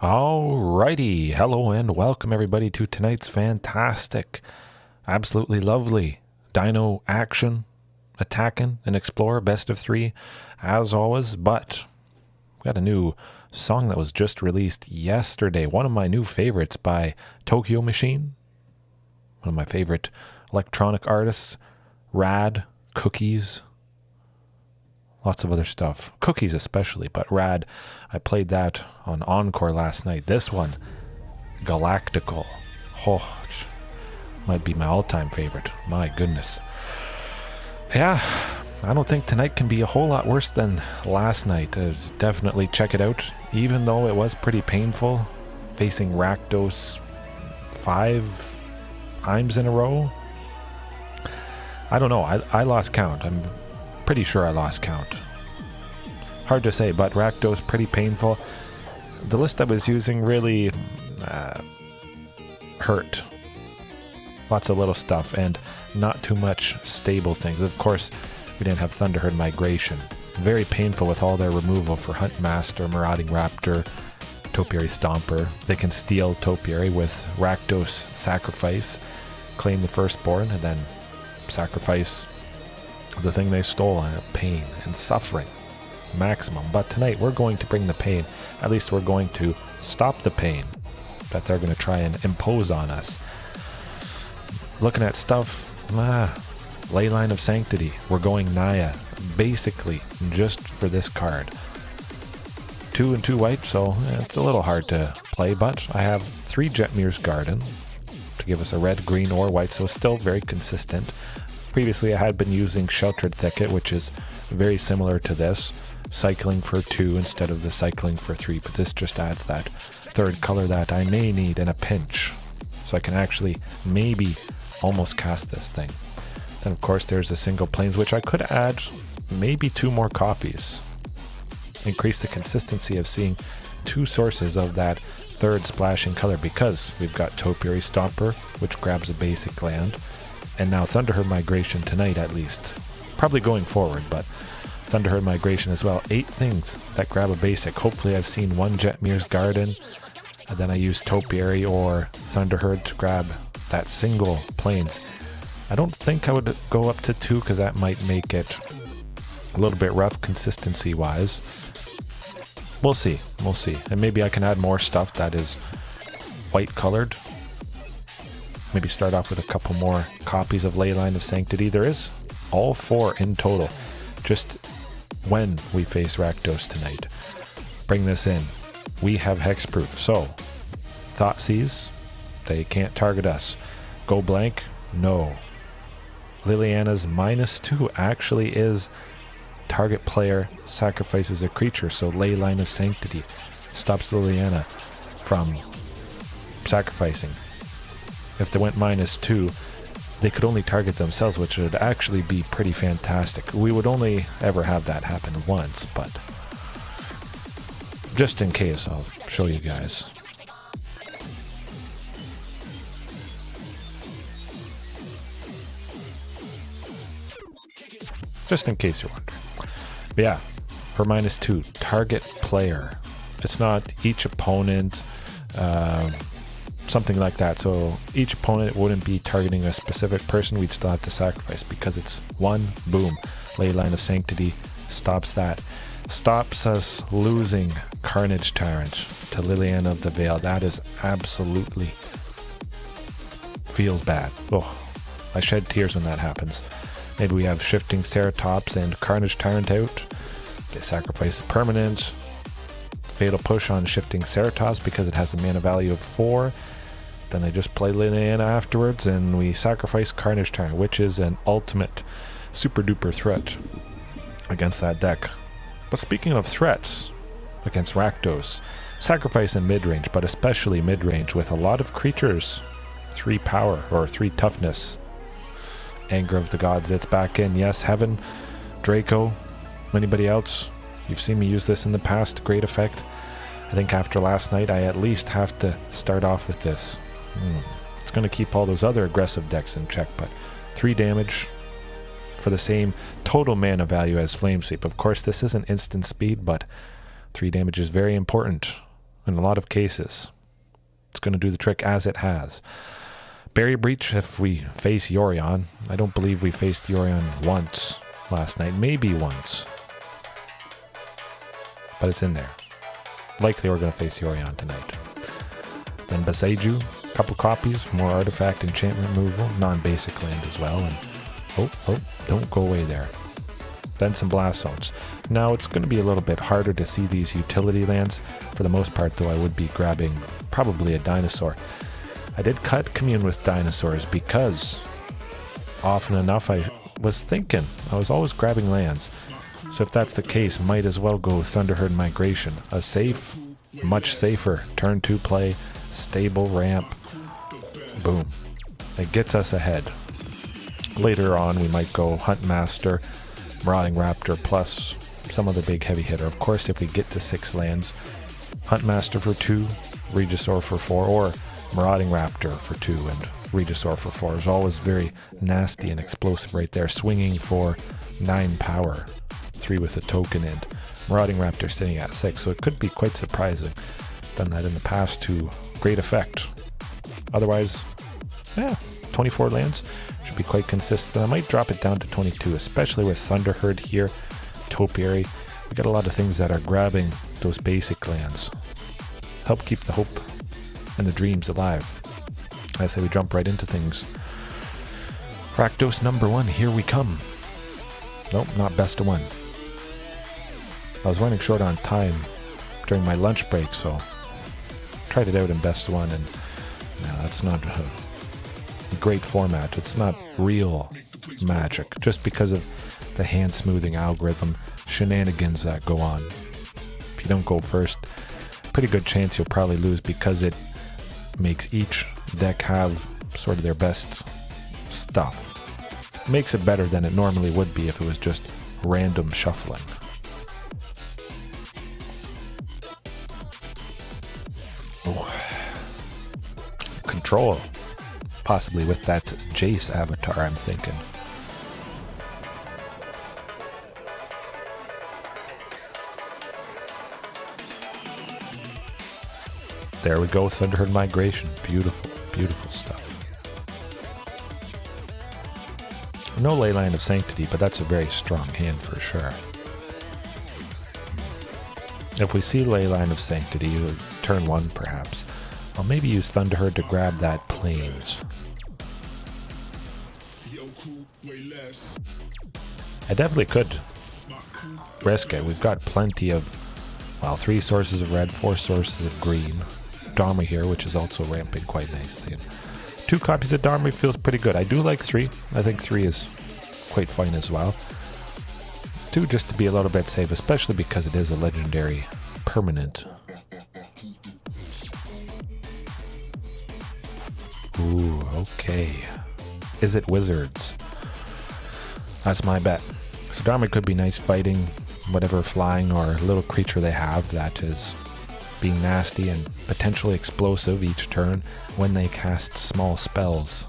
Alrighty, hello and welcome everybody to tonight's fantastic, absolutely lovely Dino action, attacking and explore best of 3 as always. But we got a new song that was just released yesterday, one of my new favorites by Tokyo Machine, one of my favorite electronic artists. Rad, Cookies, lots of other stuff. Cookies especially, but Rad, I played that on Encore last night. This one, Galactical. Oh, might be my all-time favorite. My goodness. Yeah, I don't think tonight can be a whole lot worse than last night. Definitely check it out. Even though it was pretty painful, facing rakdos 5 times in a row. I don't know. I lost count. I'm pretty sure I lost count. Hard to say, but rakdos pretty painful. The list I was using really hurt. Lots of little stuff and not too much stable things. Of course, we didn't have Thunderherd Migration. Very painful with all their removal for Huntmaster, Marauding Raptor, Topiary Stomper. They can steal Topiary with rakdos sacrifice, claim the firstborn, and then sacrifice the thing they stole. Pain and suffering maximum. But tonight we're going to bring the pain. At least we're going to stop the pain that they're going to try and impose on us. Looking at stuff, Leyline of Sanctity. We're going Naya basically just for this card. 2 and 2 white, so it's a little hard to play, but I have 3 Jetmir's Garden to give us a red, green, or white, so still very consistent. Previously I had been using Sheltered Thicket, which is very similar to this, cycling for 2 instead of the cycling for 3, but this just adds that third color that I may need in a pinch, so I can actually maybe almost cast this thing. Then of course there's a single plains, which I could add maybe 2 more copies. Increase the consistency of seeing 2 sources of that third splashing color, because we've got Topiary Stomper, which grabs a basic land, and now Thunderherd Migration tonight at least. Probably going forward, but Thunderherd Migration as well. 8 things that grab a basic. Hopefully I've seen 1 Jetmir's Garden, and then I use Topiary or Thunderherd to grab that single plains. I don't think I would go up to 2 because that might make it a little bit rough consistency wise. We'll see. We'll see. And maybe I can add more stuff that is white colored. Maybe start off with a couple more copies of Leyline of Sanctity. There is all 4 in total. Just when we face rakdos tonight. Bring this in. We have hexproof. So, Thoughtseize, they can't target us. Go blank? No. Liliana's -2 actually is target player sacrifices a creature, so Leyline of Sanctity stops Liliana from sacrificing. If they went -2, they could only target themselves, which would actually be pretty fantastic. We would only ever have that happen once, but just in case, I'll show you guys. Just in case you're wondering. But yeah, her -2, target player. It's not each opponent, something like that. So each opponent wouldn't be targeting a specific person. We'd still have to sacrifice because it's 1, boom. Leyline of Sanctity stops that. Stops us losing Carnage Tyrant to Leyline of the Vale. That is absolutely feels bad. Oh, I shed tears when that happens. Maybe we have Shifting Ceratops and Carnage Tyrant out. They sacrifice a permanent. Fatal Push on Shifting Ceratops because it has a mana value of 4. Then they just play Liliana afterwards, and we sacrifice Carnage Tyrant, which is an ultimate super duper threat against that deck. But speaking of threats against rakdos, sacrifice in mid-range, but especially mid-range with a lot of creatures. 3 power or 3 toughness. Anger of the Gods, it's back in. Yes, Heaven, Draco, anybody else? You've seen me use this in the past. Great effect. I think after last night, I at least have to start off with this. It's going to keep all those other aggressive decks in check, but 3 damage for the same total mana value as Flame Sweep. Of course, this isn't instant speed, but 3 damage is very important in a lot of cases. It's going to do the trick as it has. Barrier Breach if we face Yorion. I don't believe we faced Yorion once last night. Maybe once. But it's in there. Likely we're going to face Yorion tonight. Then Beseiju, a couple copies, more artifact enchantment removal, non-basic land as well. And oh, don't go away there. Then some blast zones. Now it's going to be a little bit harder to see these utility lands. For the most part though, I would be grabbing probably a dinosaur. I did cut Commune with dinosaurs because often enough I was thinking I was always grabbing lands. So if that's the case, might as well go Thunderherd Migration. A safe, much safer turn 2 play, stable ramp. Boom. It gets us ahead. Later on we might go Huntmaster, Marauding Raptor, plus some other big heavy hitter. Of course, if we get to 6 lands, Huntmaster for 2, Regisaur for 4, or Marauding Raptor for 2 and Regisaur for 4 is always very nasty and explosive right there, swinging for 9 power, 3 with a token, and Marauding Raptor sitting at 6, so it could be quite surprising. Done that in the past to great effect. Otherwise, yeah, 24 lands should be quite consistent. I might drop it down to 22, especially with Thunderherd here, Topiary. We got a lot of things that are grabbing those basic lands. Help keep the hope and the dreams alive. I say we jump right into things. Rakdos number 1, here we come. Nope, not best of 1. I was running short on time during my lunch break, so tried it out in best of 1, and no, that's not a great format. It's not real Magic, just because of the hand smoothing algorithm shenanigans that go on. If you don't go first, pretty good chance you'll probably lose because it makes each deck have sort of their best stuff. Makes it better than it normally would be if it was just random shuffling. Oh. Control. Possibly with that Jace avatar, I'm thinking. There we go, Thunderherd Migration. Beautiful, beautiful stuff. No Leyline of Sanctity, but that's a very strong hand for sure. If we see Leyline of Sanctity, turn 1 perhaps, I'll maybe use Thunderherd to grab that Plains. I definitely could risk it. We've got plenty of, well, 3 sources of red, 4 sources of green. Domri here, which is also ramping quite nicely. And 2 copies of Domri feels pretty good. I do like 3. I think 3 is quite fine as well. 2 just to be a little bit safe, especially because it is a legendary permanent. Ooh, okay. Is it Wizards? That's my bet. So Domri could be nice fighting whatever flying or little creature they have that is being nasty and potentially explosive each turn when they cast small spells.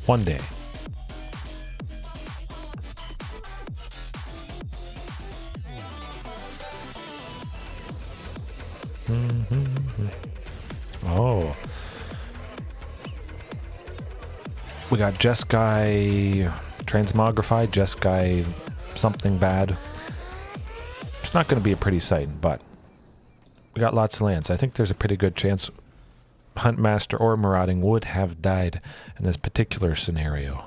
One day. Oh. We got Jeskai Transmogrified, Jeskai something bad. It's not going to be a pretty sight, but we got lots of lands. I think there's a pretty good chance Huntmaster or Marauding would have died in this particular scenario.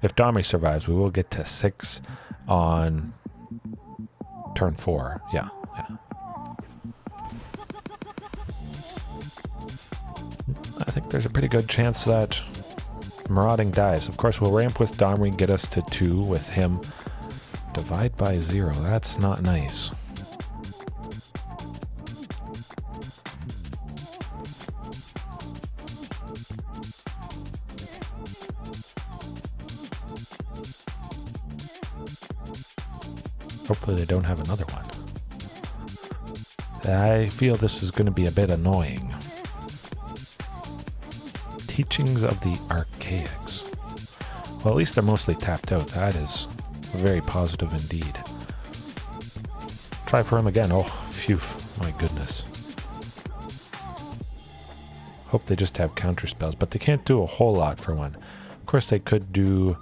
If Domri survives, we will get to 6 on turn 4. Yeah. I think there's a pretty good chance that Marauding dies. Of course, we'll ramp with Domri, get us to 2 with him. Divide by 0. That's not nice. Hopefully they don't have another one. I feel this is going to be a bit annoying. Teachings of the Archaics. Well, at least they're mostly tapped out. That is very positive indeed. Try for him again. Oh, phew. My goodness. Hope they just have counter spells, but they can't do a whole lot for one. Of course, they could do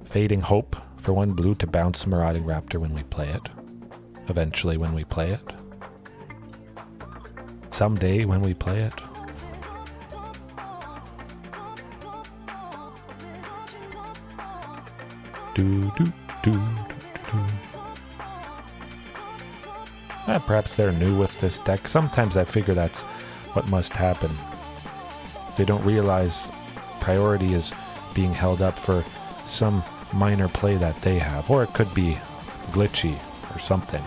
Fading Hope for 1 blue to bounce Marauding Raptor when we play it. Eventually when we play it. Someday when we play it. Perhaps they're new with this deck. Sometimes I figure that's what must happen. They don't realize priority is being held up for some minor play that they have. Or it could be glitchy or something.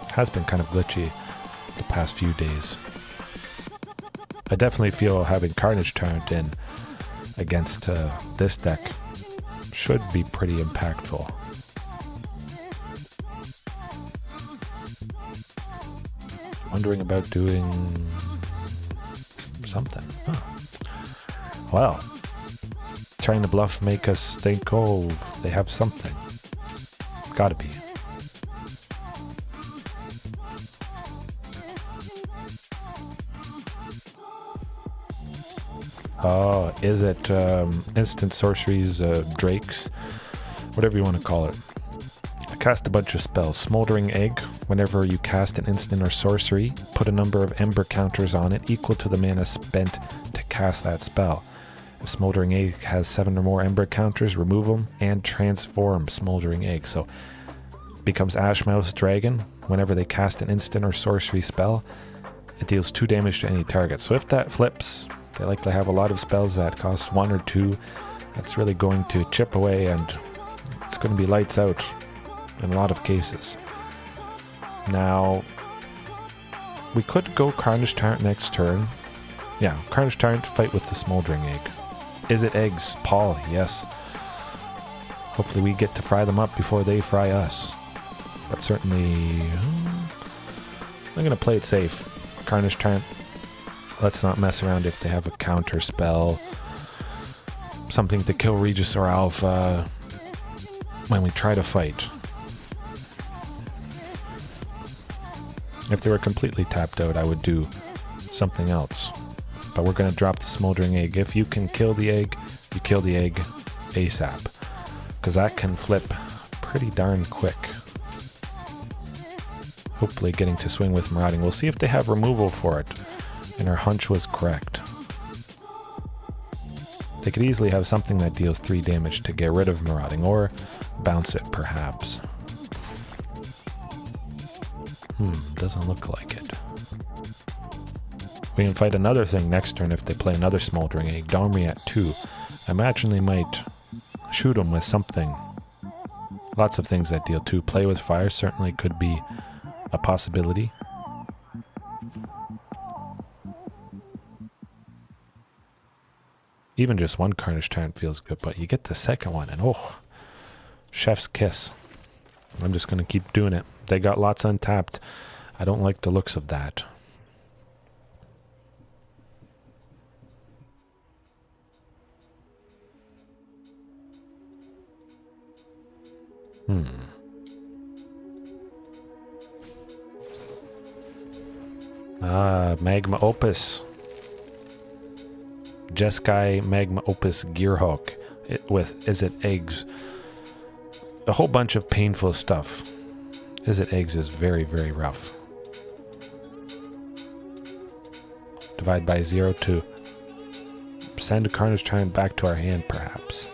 It has been kind of glitchy the past few days. I definitely feel having Carnage Tyrant in against this deck should be pretty impactful. Wondering about doing something. Huh. Well, trying to bluff make us think, oh, they have something. Gotta be. Oh, is it instant sorceries, drakes, whatever you want to call it. I cast a bunch of spells. Smoldering Egg. Whenever you cast an instant or sorcery, put a number of ember counters on it equal to the mana spent to cast that spell. If Smoldering Egg has 7 or more ember counters, remove them and transform Smoldering Egg. So it becomes Ashmouth Dragon. Whenever they cast an instant or sorcery spell, it deals 2 damage to any target. So if that flips, they likely have a lot of spells that cost 1 or 2. That's really going to chip away, and it's going to be lights out in a lot of cases. Now, we could go Carnage Tyrant next turn. Yeah, Carnage Tyrant, fight with the Smoldering Egg. Is it eggs? Paul, yes. Hopefully we get to fry them up before they fry us. But certainly, I'm going to play it safe. Carnage Tyrant. Let's not mess around if they have a counter spell. Something to kill Regisaur Alpha when we try to fight. If they were completely tapped out, I would do something else. But we're going to drop the Smoldering Egg. If you can kill the egg, you kill the egg ASAP. Because that can flip pretty darn quick. Hopefully getting to swing with Marauding. We'll see if they have removal for it. And our hunch was correct. They could easily have something that deals 3 damage to get rid of Marauding, or bounce it perhaps. Doesn't look like it. We can fight another thing next turn if they play another Smoldering Egg. Domri at 2. I imagine they might shoot him with something. Lots of things that deal 2. Play with fire certainly could be a possibility. Even just one Carnage Tyrant feels good, but you get the second one and oh, chef's kiss. I'm just going to keep doing it. They got lots untapped. I don't like the looks of that. Magma Opus. Jeskai Magma Opus Gearhawk with Is It Eggs. A whole bunch of painful stuff. Is It Eggs is very, very rough. Divide by 0 to send a Carnage Tyrant back to our hand, perhaps.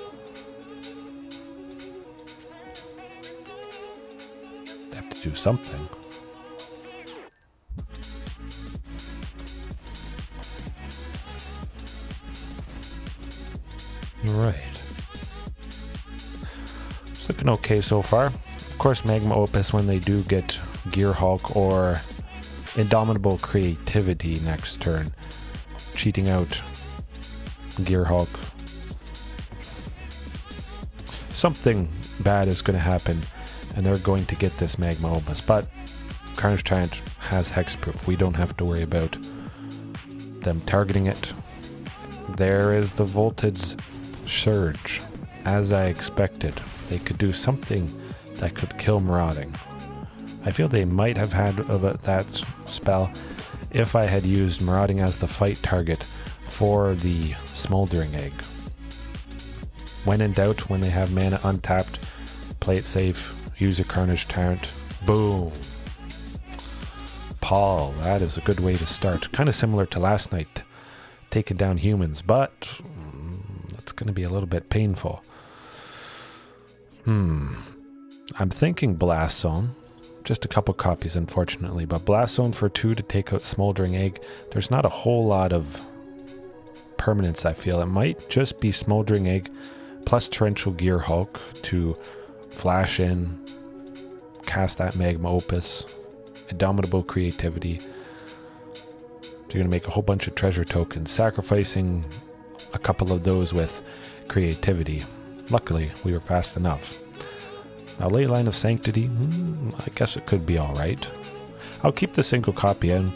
They have to do something. Right. It's looking okay so far. Of course, Magma Opus, when they do get Gearhawk or Indomitable Creativity next turn, cheating out Gearhawk, something bad is going to happen, and they're going to get this Magma Opus. But Carnage Tyrant has Hexproof. We don't have to worry about them targeting it. There is the Voltage Surge. as I expected. They could do something that could kill Marauding. I feel they might have had that spell if I had used Marauding as the fight target for the Smoldering Egg. When in doubt, when they have mana untapped, play it safe, use a Carnage Tyrant. Boom. Paul, that is a good way to start. Kind of similar to last night, taking down humans, but it's going to be a little bit painful. I'm thinking Blast Zone. Just a couple copies, unfortunately, but Blast Zone for 2 to take out Smoldering Egg. There's not a whole lot of permanence, I feel. It might just be Smoldering Egg plus Torrential Gear Hulk to flash in, cast that Magma Opus, Indomitable Creativity. So you're going to make a whole bunch of treasure tokens, sacrificing a couple of those with Creativity. Luckily, we were fast enough. Now, Leyline of Sanctity, I guess it could be alright. I'll keep the single copy in.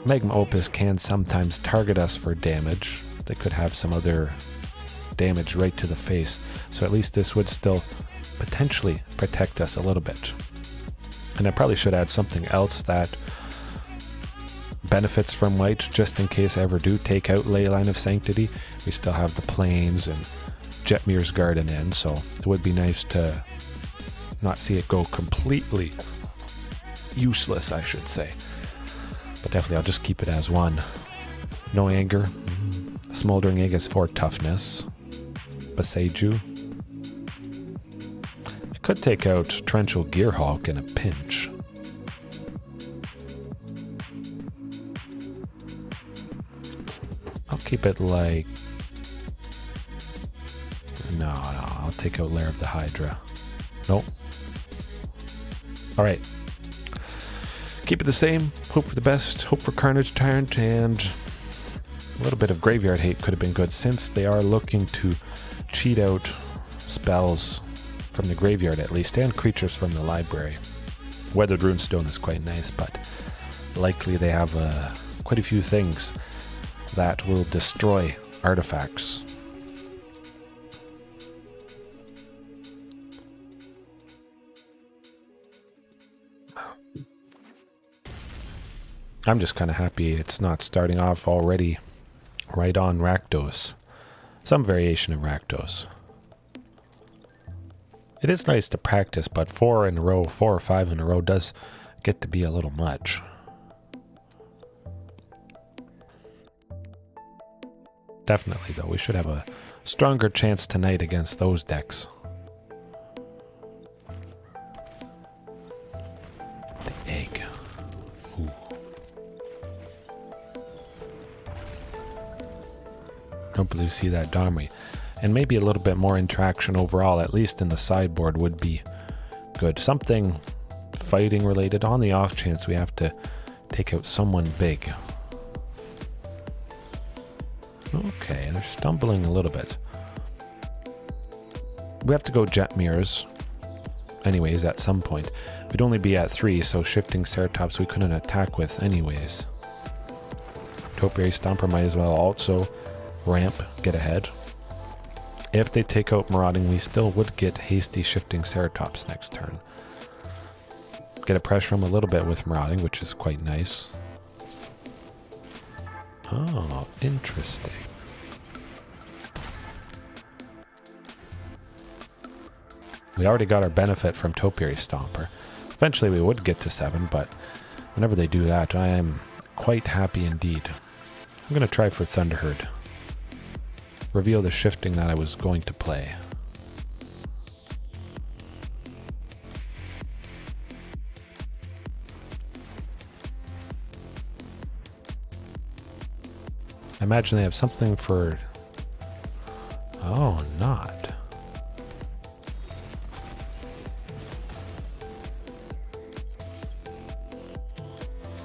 Magma Opus can sometimes target us for damage. They could have some other damage right to the face, so at least this would still potentially protect us a little bit. And I probably should add something else that benefits from white, just in case I ever do take out Leyline of Sanctity. We still have the Plains and Jetmir's Garden in, so it would be nice to not see it go completely useless, I should say. But definitely I'll just keep it as one. No anger. Smoldering Egg is 4 toughness. Beseiju. I could take out Torrential Gearhulk in a pinch. I'll keep it like... No, I'll take out Lair of the Hydra. Nope. Alright. Keep it the same. Hope for the best. Hope for Carnage Tyrant, and a little bit of Graveyard Hate could have been good, since they are looking to cheat out spells from the graveyard at least, and creatures from the library. Weathered Runestone is quite nice, but likely they have quite a few things that will destroy artifacts. I'm just kind of happy it's not starting off already right on rakdos. Some variation of rakdos. It is nice to practice, but 4 in a row, 4 or 5 in a row does get to be a little much. Definitely, though, we should have a stronger chance tonight against those decks. The egg. Ooh. Don't believe see that Domri. And maybe a little bit more interaction overall, at least in the sideboard, would be good. Something fighting related on the off chance we have to take out someone big. Okay, they're stumbling a little bit. We have to go Jetmirs anyways at some point. We'd only be at 3, so Shifting Ceratops we couldn't attack with anyways. Topiary Stomper might as well also ramp, get ahead. If they take out Marauding, we still would get hasty Shifting Ceratops next turn. Get a pressure them a little bit with Marauding, which is quite nice. Oh, interesting. We already got our benefit from Topiary Stomper. Eventually we would get to 7, but whenever they do that, I am quite happy indeed. I'm going to try for Thunderherd. Reveal the shifting that I was going to play. I imagine they have something for... Oh, not.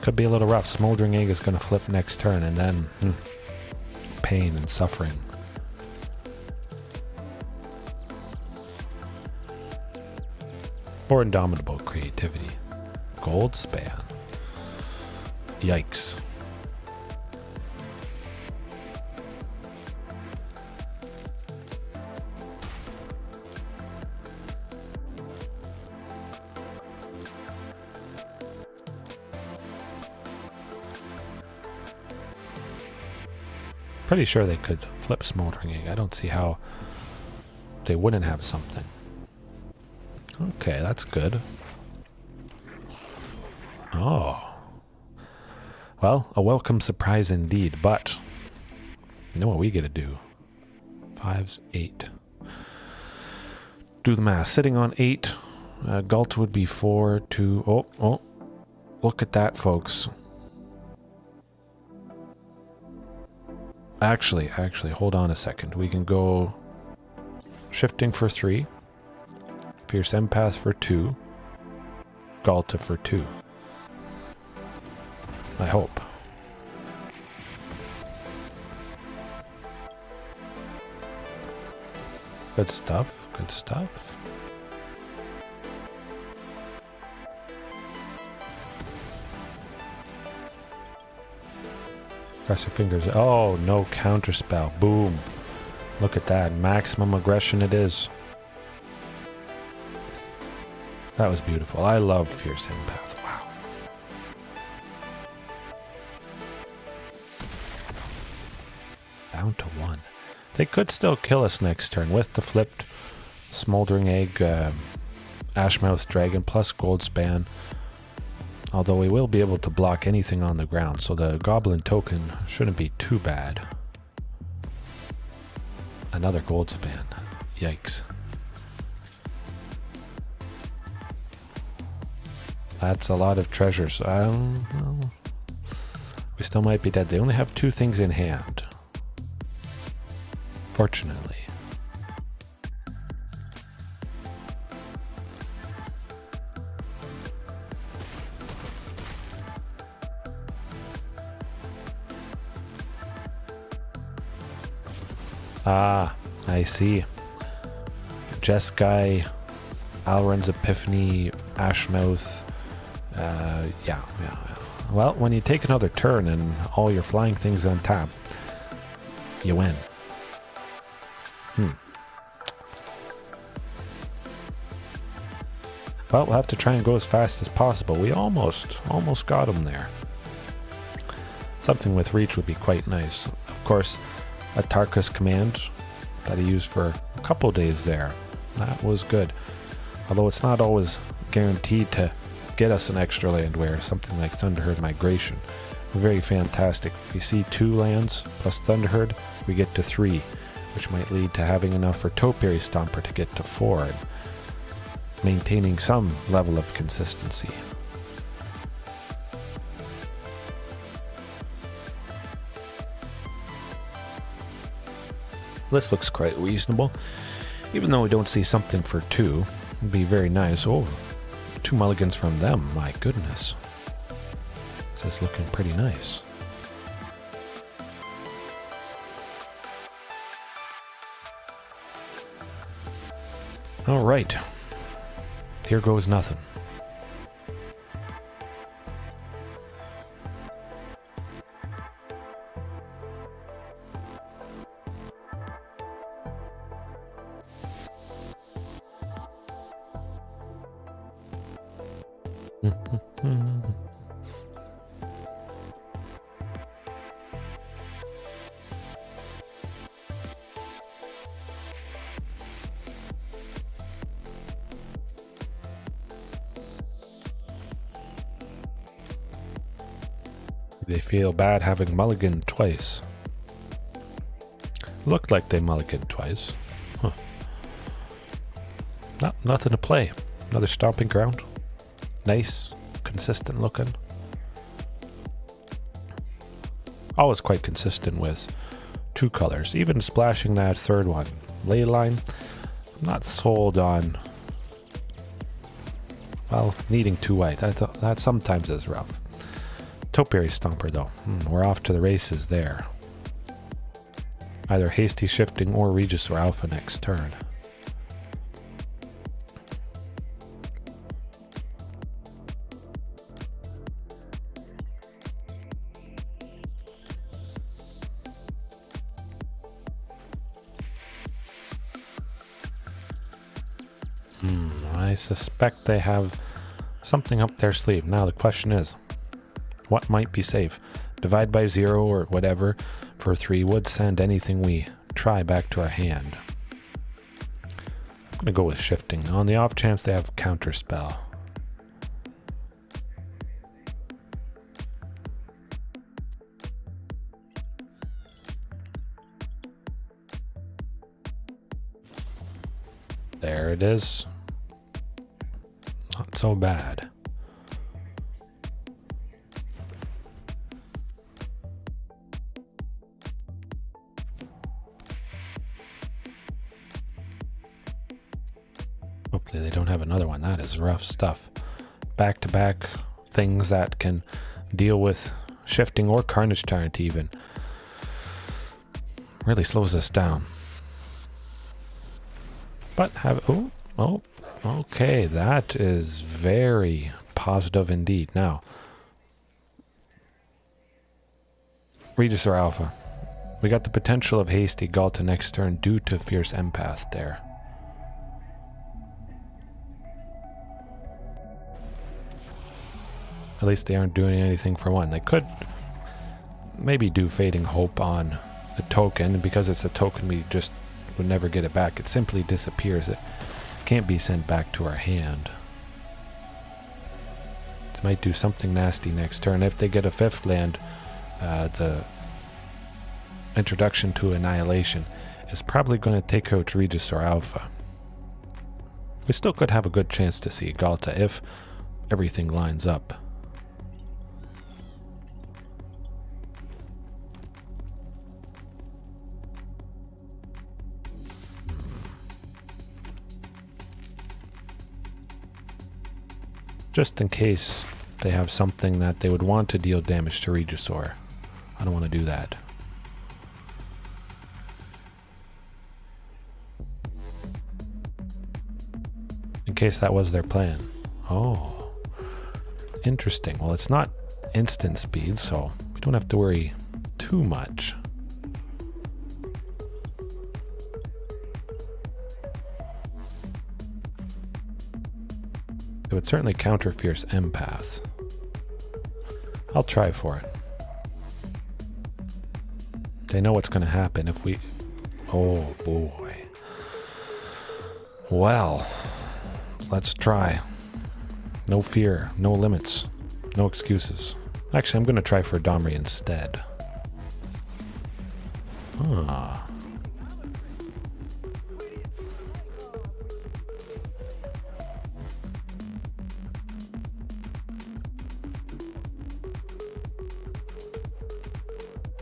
Could be a little rough. Smoldering Egg is going to flip next turn, and then pain and suffering. Or Indomitable Creativity. Gold Span. Yikes. Pretty sure they could flip Smoldering Egg. I don't see how they wouldn't have something. Okay, that's good. Oh. Well, a welcome surprise indeed, but you know what we get to do? 5's 8. Do the math. Sitting on 8. Ghalta would be 4, 2. Oh. Look at that, folks. Actually, hold on a second. We can go Shifting for 3. Fierce Empath for 2. Ghalta for 2. I hope. Good stuff, good stuff. Cross your fingers. Oh, no counterspell. Boom. Look at that. Maximum aggression it is. That was beautiful. I love Fierce Empath. Wow. Down to 1. They could still kill us next turn with the flipped Smoldering Egg, Ashmouth Dragon plus Gold Span. Although we will be able to block anything on the ground, so the Goblin token shouldn't be too bad. Another Gold Span. Yikes. That's a lot of treasures. We still might be dead. They only have 2 things in hand. Fortunately. Ah, I see. Jeskai, Alrund's Epiphany, Ashmouth. Yeah. Well, when you take another turn and all your flying things on tap, you win. Well, we'll have to try and go as fast as possible. We almost got him there. Something with reach would be quite nice. Of course, a Tarkus command that I used for a couple days there. That was good. Although it's not always guaranteed to get us an extra land where something like Thunderherd Migration. Very fantastic. If we see 2 lands plus Thunderherd, we get to 3, which might lead to having enough for Topiary Stomper to get to 4, and maintaining some level of consistency. This looks quite reasonable. Even though we don't see something for 2, it'd be very nice. Oh, 2 mulligans from them, my goodness. This is looking pretty nice. Alright. Here goes nothing. They feel bad having mulliganed twice. Looked like they mulliganed twice. Huh. Nothing to play. Another Stomping Ground. Nice, consistent looking. Always quite consistent with 2 colors. Even splashing that 3rd one. Leyline, I'm not sold on, well, needing 2 white. That sometimes is rough. Topiary Stomper though. We're off to the races there. Either Hasty Shifting or Regisaur Alpha next turn. I suspect they have something up their sleeve. Now the question is, what might be safe? Divide by 0 or whatever for 3 would send anything we try back to our hand. I'm going to go with Shifting, on the off chance they have Counterspell. There it is. Not so bad. Hopefully they don't have another one. That is rough stuff. Back-to-back things that can deal with Shifting or Carnage Tyrant even. Really slows us down. But okay, that is very positive indeed. Now, Regisaur Alpha. We got the potential of hasty Ghalta next turn due to Fierce Empath there. At least they aren't doing anything for one. They could maybe do Fading Hope on the token, and because it's a token we just would never get it back. It simply disappears. It can't be sent back to our hand. They might do something nasty next turn. If they get a 5th land, the introduction to Annihilation is probably going to take out Regisaur Alpha. We still could have a good chance to see Ghalta if everything lines up. Just in case they have something that they would want to deal damage to Regisaur. I don't want to do that. In case that was their plan. Oh, interesting. Well, it's not instant speed, so we don't have to worry too much. It would certainly counter Fierce Empath. I'll try for it. They know what's going to happen if we... Oh boy. Well, let's try. No fear, no limits, no excuses. Actually, I'm going to try for Domri instead. Ah.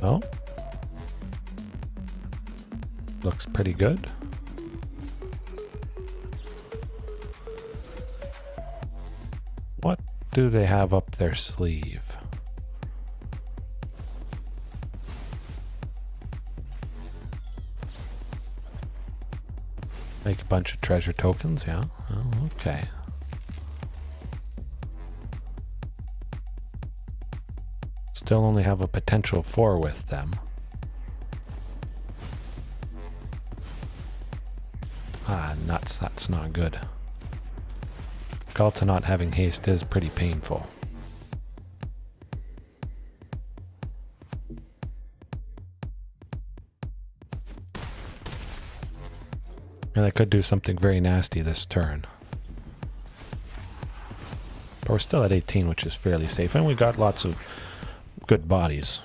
Oh, looks pretty good. What do they have up their sleeve? Make a bunch of treasure tokens, yeah. Oh, okay. Still only have a potential 4 with them. Ah, nuts, that's not good. Ghalta not having haste is pretty painful. And I could do something very nasty this turn. But we're still at 18, which is fairly safe, and we got lots of good bodies.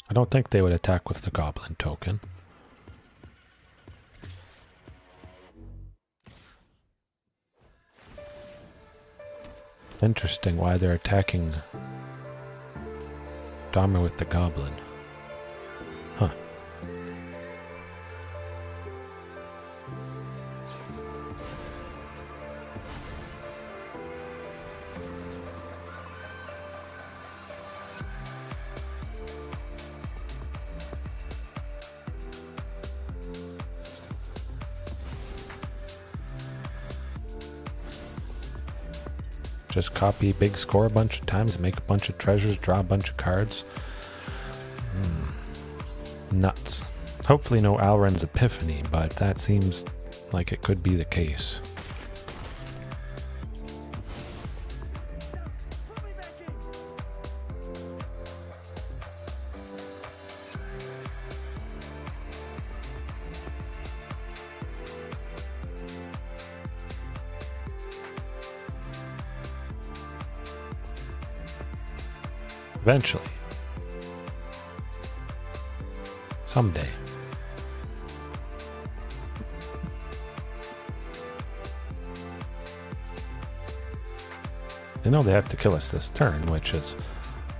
I don't think they would attack with the goblin token. Interesting why they're attacking Domri with the goblin. Huh. Just copy big score a bunch of times, make a bunch of treasures, draw a bunch of cards. Nuts. Hopefully no Alren's Epiphany, but that seems like it could be the case. Eventually. Someday. I know they have to kill us this turn, which is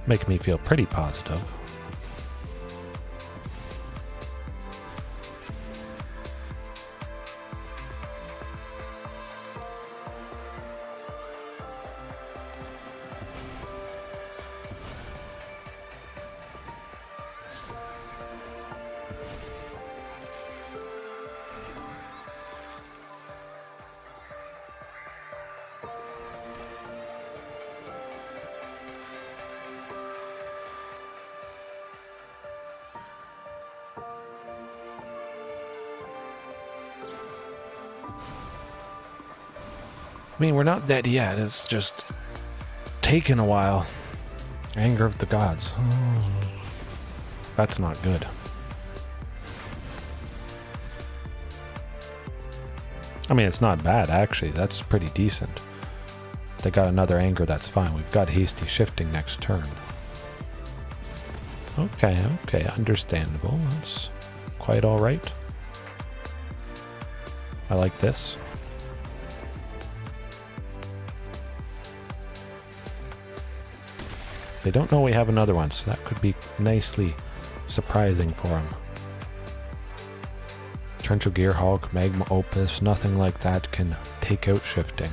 making me feel pretty positive. I mean, we're not dead yet. It's just taken a while. Anger of the gods. That's not good. I mean, it's not bad, actually. That's pretty decent. They got another anger, that's fine. We've got hasty shifting next turn. Okay, understandable. That's quite alright. I like this. They don't know we have another one, so that could be nicely surprising for them. Torrential Gearhulk, Magma Opus, nothing like that can take out shifting.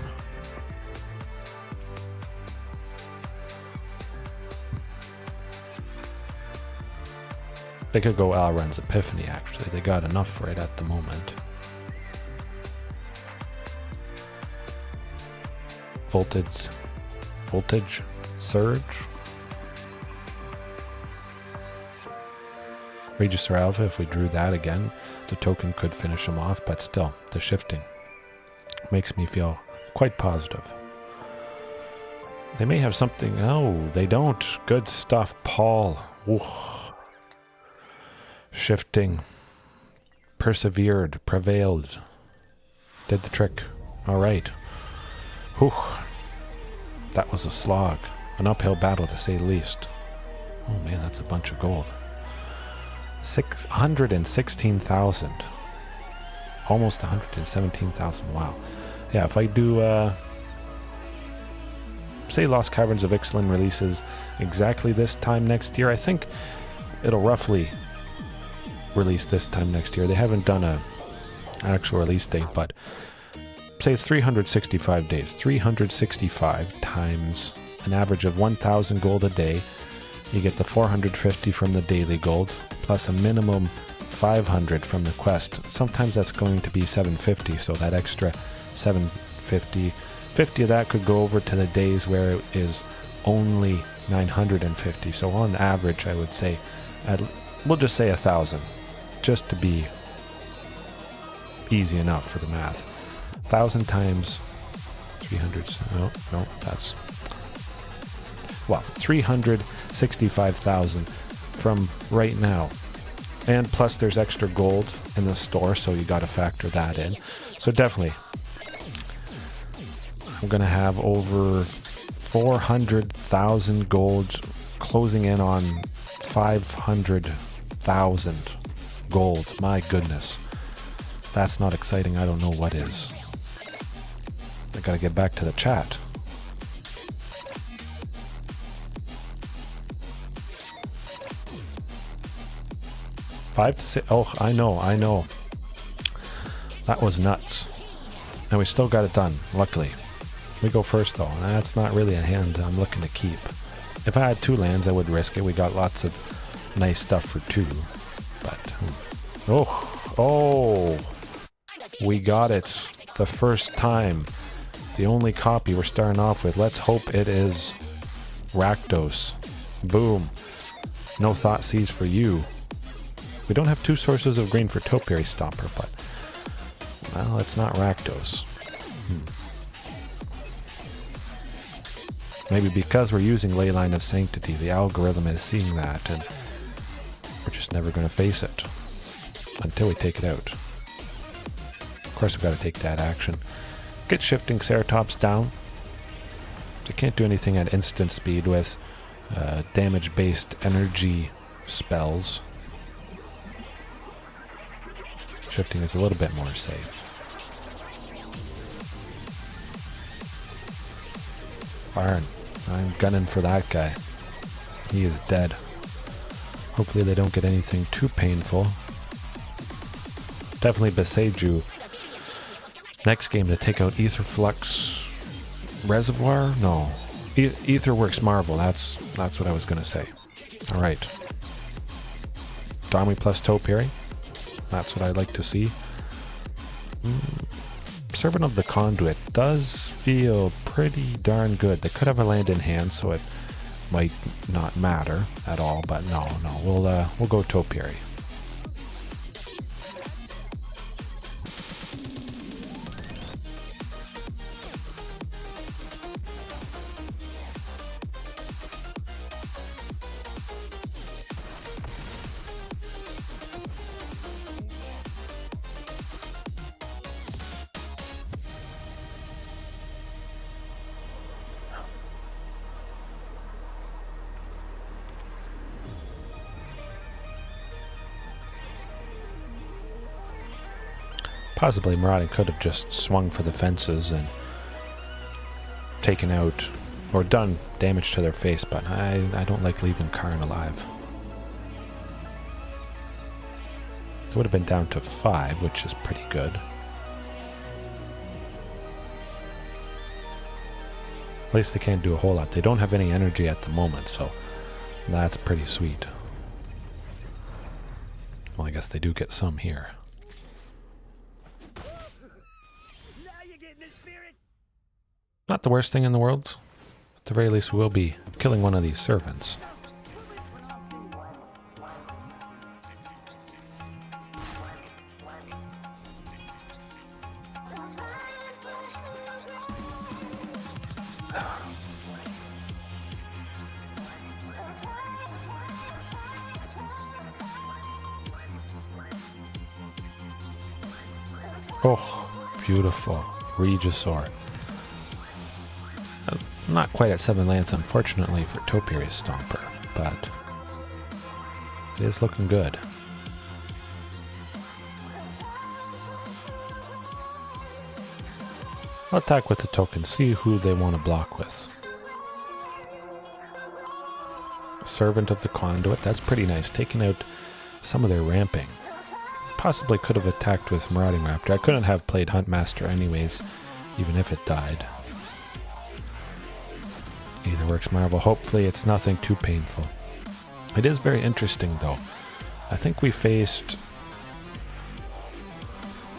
They could go Alrund's Epiphany, actually. They got enough for it at the moment. Voltage, Surge. Regisaur Alpha, if we drew that again, the token could finish him off, but still, the shifting makes me feel quite positive. They may have something. Oh, they don't. Good stuff, Paul. Ooh. Shifting. Persevered. Prevailed. Did the trick. Alright. Whew. That was a slog. An uphill battle, to say the least. Oh man, that's a bunch of gold. 616,000. Almost 117,000. Wow. Yeah, if I do, say Lost Caverns of Ixalan releases exactly this time next year, I think it'll roughly release this time next year. They haven't done an actual release date, but say it's 365 days. 365 times an average of 1,000 gold a day. You get the 450 from the daily gold, plus a minimum 500 from the quest. Sometimes that's going to be 750, so that extra 750, 50 of that could go over to the days where it is only 950. So on average, I would say, we'll just say 1,000, just to be easy enough for the math. 1,000 times 300, no, that's, well, 365,000 from right now. And plus there's extra gold in the store, so you got to factor that in. So definitely, I'm going to have over 400,000 gold, closing in on 500,000 gold. My goodness. If that's not exciting, I don't know what is. I got to get back to the chat. Five to six. Oh, I know. That was nuts. And we still got it done, luckily. We go first, though. That's not really a hand I'm looking to keep. If I had 2 lands, I would risk it. We got lots of nice stuff for 2. But, oh, we got it the first time. The only copy we're starting off with. Let's hope it is Rakdos. Boom. No Thoughtseize for you. We don't have 2 sources of green for Topiary Stomper, but, well, it's not Rakdos. Maybe because we're using Leyline of Sanctity, the algorithm is seeing that, and we're just never going to face it until we take it out. Of course, we've got to take that action. Get Shifting Ceratops down. They can't do anything at instant speed with damage-based energy spells. Shifting is a little bit more safe. Barn. I'm gunning for that guy. He is dead. Hopefully they don't get anything too painful. Definitely Beseju next game to take out Aetherflux Reservoir? No. Aetherworks Marvel. That's what I was going to say. Alright. Domri plus Topiary. That's what I'd like to see. Servant of the Conduit does feel pretty darn good. They could have a land in hand, so it might not matter at all, but no, we'll go Topiary. Possibly Marauding could have just swung for the fences and taken out or done damage to their face, but I don't like leaving Karn alive. It would have been down to 5, which is pretty good. At least they can't do a whole lot. They don't have any energy at the moment, so that's pretty sweet. Well, I guess they do get some here. Not the worst thing in the world. At the very least, we will be killing one of these servants. Oh, beautiful. Regisaur. Not quite at 7 lands, unfortunately, for Topiary Stomper, but it is looking good. I'll attack with the token, see who they want to block with. Servant of the Conduit, that's pretty nice, taking out some of their ramping. Possibly could have attacked with Marauding Raptor. I couldn't have played Huntmaster anyways, even if it died. Aetherworks Marvel. Hopefully it's nothing too painful. It is very interesting though. I think we faced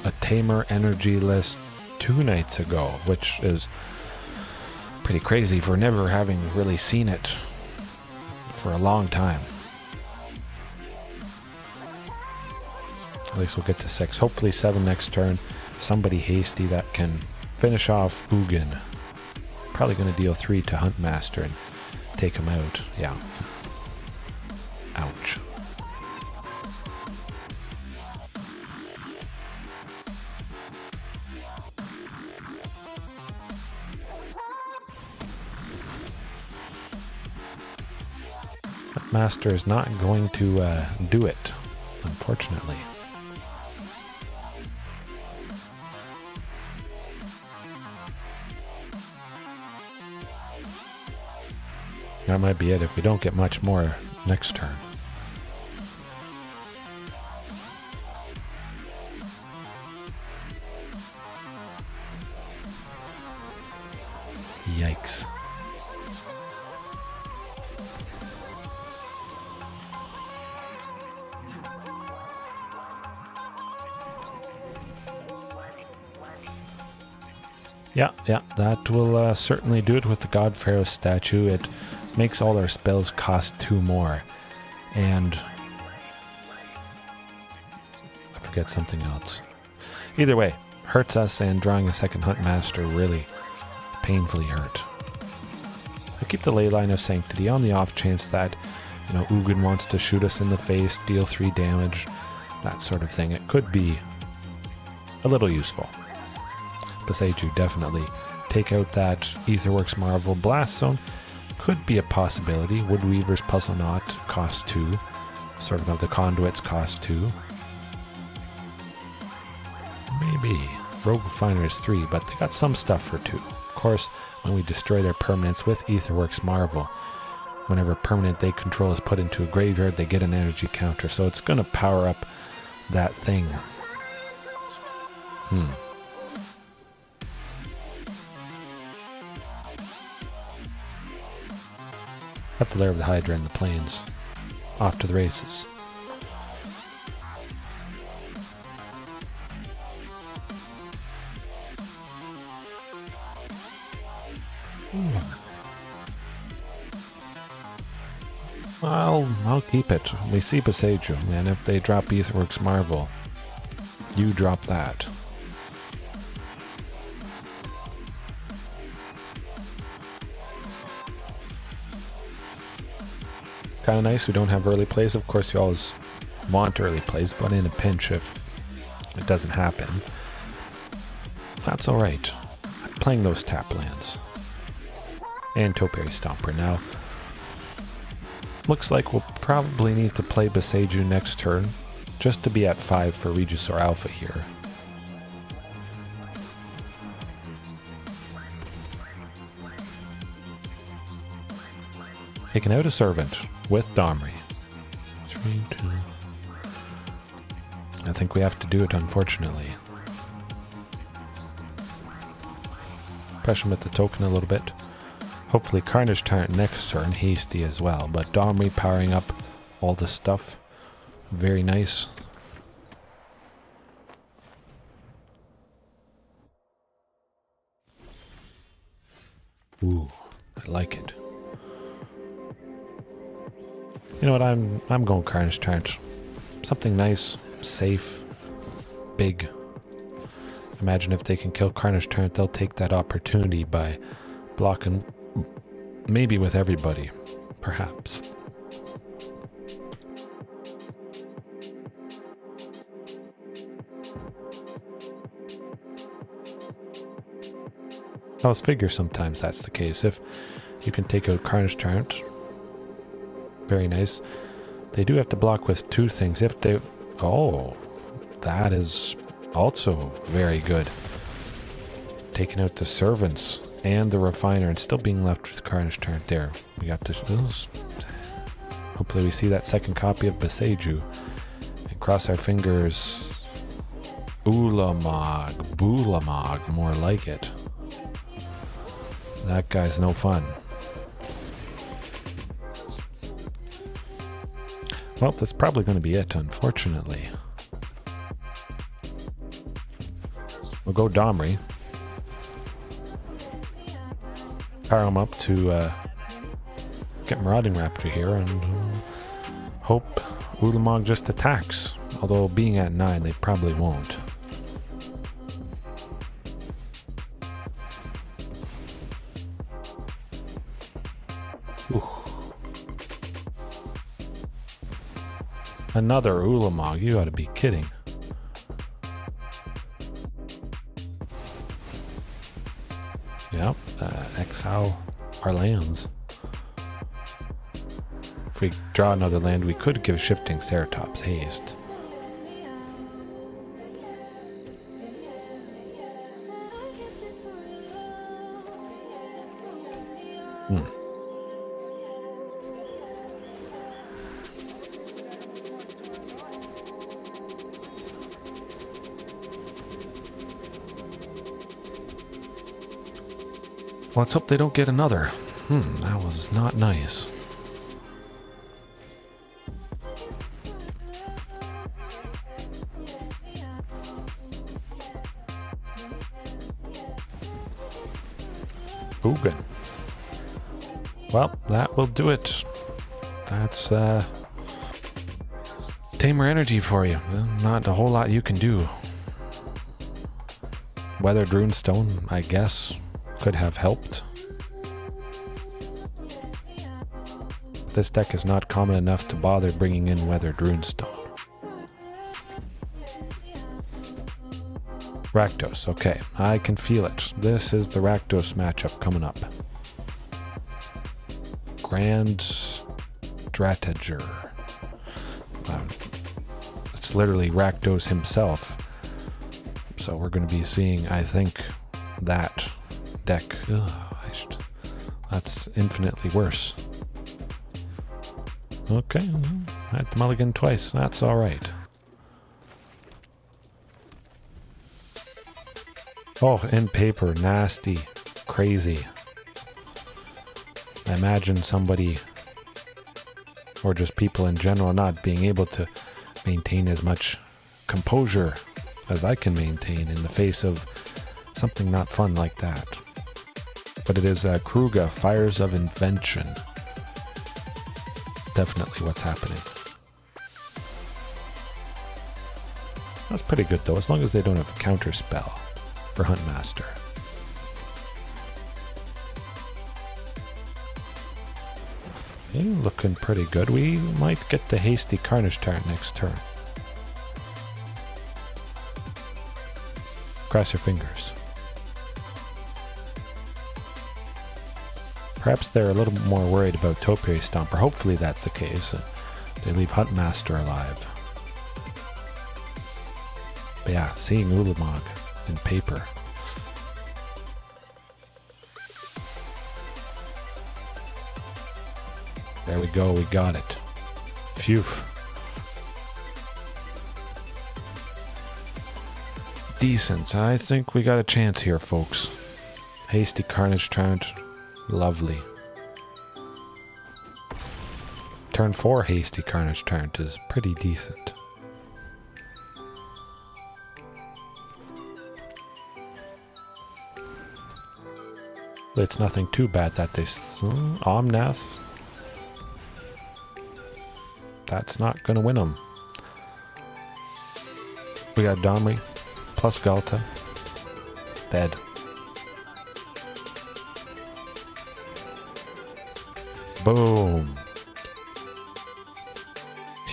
a Tamer energy list 2 nights ago, which is pretty crazy for never having really seen it for a long time. At least we'll get to 6. Hopefully 7 next turn. Somebody hasty that can finish off Ugin. Probably going to deal 3 to Huntmaster and take him out. Yeah. Ouch. Huntmaster is not going to do it, unfortunately. That might be it if we don't get much more next turn. Yikes. Yeah, that will certainly do it with the God Pharaoh statue. It makes all our spells cost 2 more. And I forget something else. Either way, hurts us, and drawing a second Huntmaster really painfully hurt. I keep the Leyline of Sanctity on the off chance that, Ugin wants to shoot us in the face, deal 3 damage, that sort of thing. It could be a little useful. Beseju definitely take out that Aetherworks Marvel Blast Zone. could be a possibility. Woodweaver's Puzzle Knot costs 2. Servant of the Conduits costs 2. Maybe. Rogue Refiner is 3, but they got some stuff for 2. Of course, when we destroy their permanents with Aetherworks Marvel, whenever permanent they control is put into a graveyard, they get an energy counter. So it's going to power up that thing. Have the Lair of the Hydra in the plains. Off to the races. I'll keep it. We see Boseiju, and if they drop Aetherworks Marvel, you drop that. Kind of nice we don't have early plays. Of course you always want early plays, but in a pinch if it doesn't happen, that's alright. I'm playing those tap lands. And Topiary Stomper. Now, looks like we'll probably need to play Boseiju next turn, just to be at 5 for Regisaur Alpha here. Taking out a Servant with Domri. 3, 2. I think we have to do it, unfortunately. Pressure him with the token a little bit. Hopefully Carnage Tyrant next turn, hasty as well. But Domri powering up all the stuff. Very nice. Ooh, I like it. You know what, I'm going Carnage Tyrant. Something nice, safe, big. Imagine if they can kill Carnage Tyrant, they'll take that opportunity by blocking, maybe with everybody, perhaps. I always figure sometimes that's the case. If you can take out Carnage Tyrant, very nice. They do have to block with 2 things. If they... Oh, that is also very good. Taking out the Servants and the Refiner and still being left with Carnage Tyrant there. We got this. Hopefully we see that second copy of Boseiju. And cross our fingers. Ulamog. Boolamog. More like it. That guy's no fun. Well, that's probably going to be it, unfortunately. We'll go Domri. Power him up to get Marauding Raptor here and hope Ulamog just attacks. Although being at 9, they probably won't. Another Ulamog, you ought to be kidding. Yep, exile our lands. If we draw another land, we could give Shifting Ceratops haste. Let's hope they don't get another. That was not nice. Ugin. Well, that will do it. That's Tamer energy for you. Not a whole lot you can do. Weathered Runestone, I guess, could have helped. This deck is not common enough to bother bringing in Weathered Runestone. Rakdos, okay, I can feel it. This is the Rakdos matchup coming up. Grand Strateger. It's literally Rakdos himself. So we're going to be seeing, I think, that deck. Ugh, that's infinitely worse. Okay, I had to mulligan twice. That's all right. Oh, in paper, nasty, crazy. I imagine somebody, or just people in general, not being able to maintain as much composure as I can maintain in the face of something not fun like that. But it is Kruga, Fires of Invention. Definitely what's happening. That's pretty good though, as long as they don't have a counter spell for Huntmaster. Okay, looking pretty good. We might get the hasty Carnage Tyrant next turn. Cross your fingers. Perhaps they're a little bit more worried about Topiary Stomper. Hopefully that's the case. They leave Huntmaster alive. But yeah, seeing Ulamog in paper. There we go, we got it. Phew. Decent. I think we got a chance here, folks. Hasty Carnage Tyrant. Lovely. Turn 4 Hasty Carnage Tyrant is pretty decent. It's nothing too bad that they... Omnath. That's not going to win them. We got Domri plus Ghalta. Dead. Boom.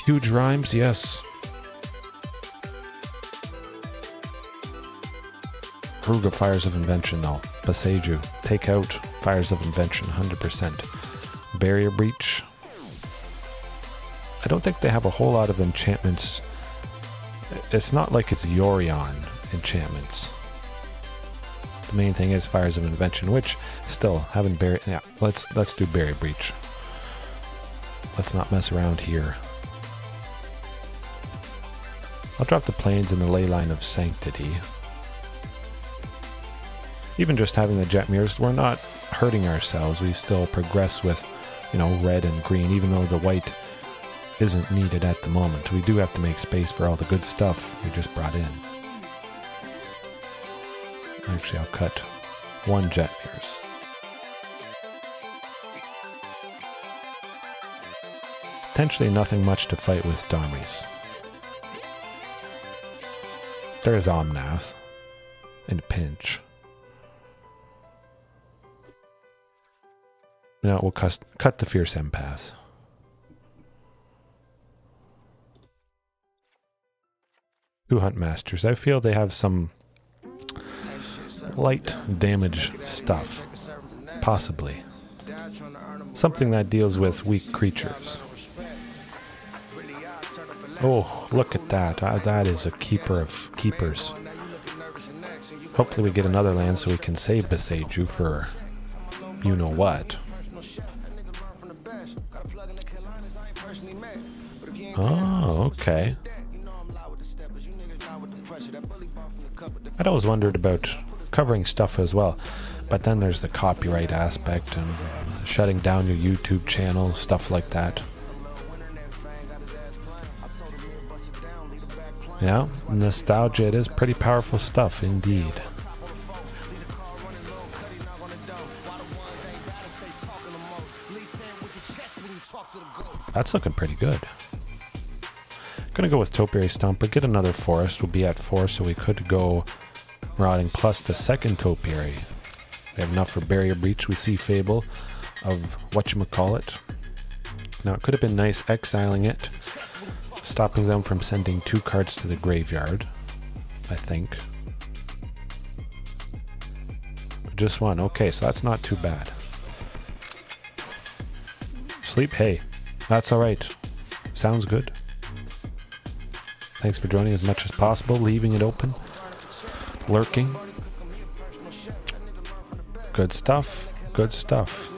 Huge rhymes, yes. Kruga, Fires of Invention though. Beseiju. Take out Fires of Invention 100%. Barrier Breach. I don't think they have a whole lot of enchantments. It's not like it's Yorion enchantments. The main thing is Fires of Invention, which still haven't barrier. Yeah, let's do Barrier Breach. Let's not mess around here. I'll drop the planes in the Leyline of Sanctity. Even just having the Jetmirs, we're not hurting ourselves. We still progress with, you know, red and green, even though the white isn't needed at the moment. We do have to make space for all the good stuff we just brought in. Actually, I'll cut one Jetmirs. Potentially nothing much to fight with Domri's. There's Omnath in a pinch. Now we'll cut the Fierce Empath. Two Huntmasters. I feel they have some light damage stuff. Possibly. Something that deals with weak creatures. Oh, look at that. That is a keeper of keepers. Hopefully we get another land so we can save Beseiju for you know what. Oh, okay. I'd always wondered about covering stuff as well, but then there's the copyright aspect and shutting down your YouTube channel, stuff like that. Yeah, nostalgia, it is pretty powerful stuff indeed. That's looking pretty good. Gonna go with Topiary Stomper, get another forest. We'll be at 4, so we could go Marauding plus the second Topiary. We have enough for Barrier Breach. We see Fable of whatchamacallit. Now it could have been nice exiling it, stopping them from sending 2 cards to the graveyard, I think. Just one. Okay, so that's not too bad. Sleep? Hey, that's alright. Sounds good. Thanks for joining as much as possible, leaving it open, lurking. Good stuff, good stuff.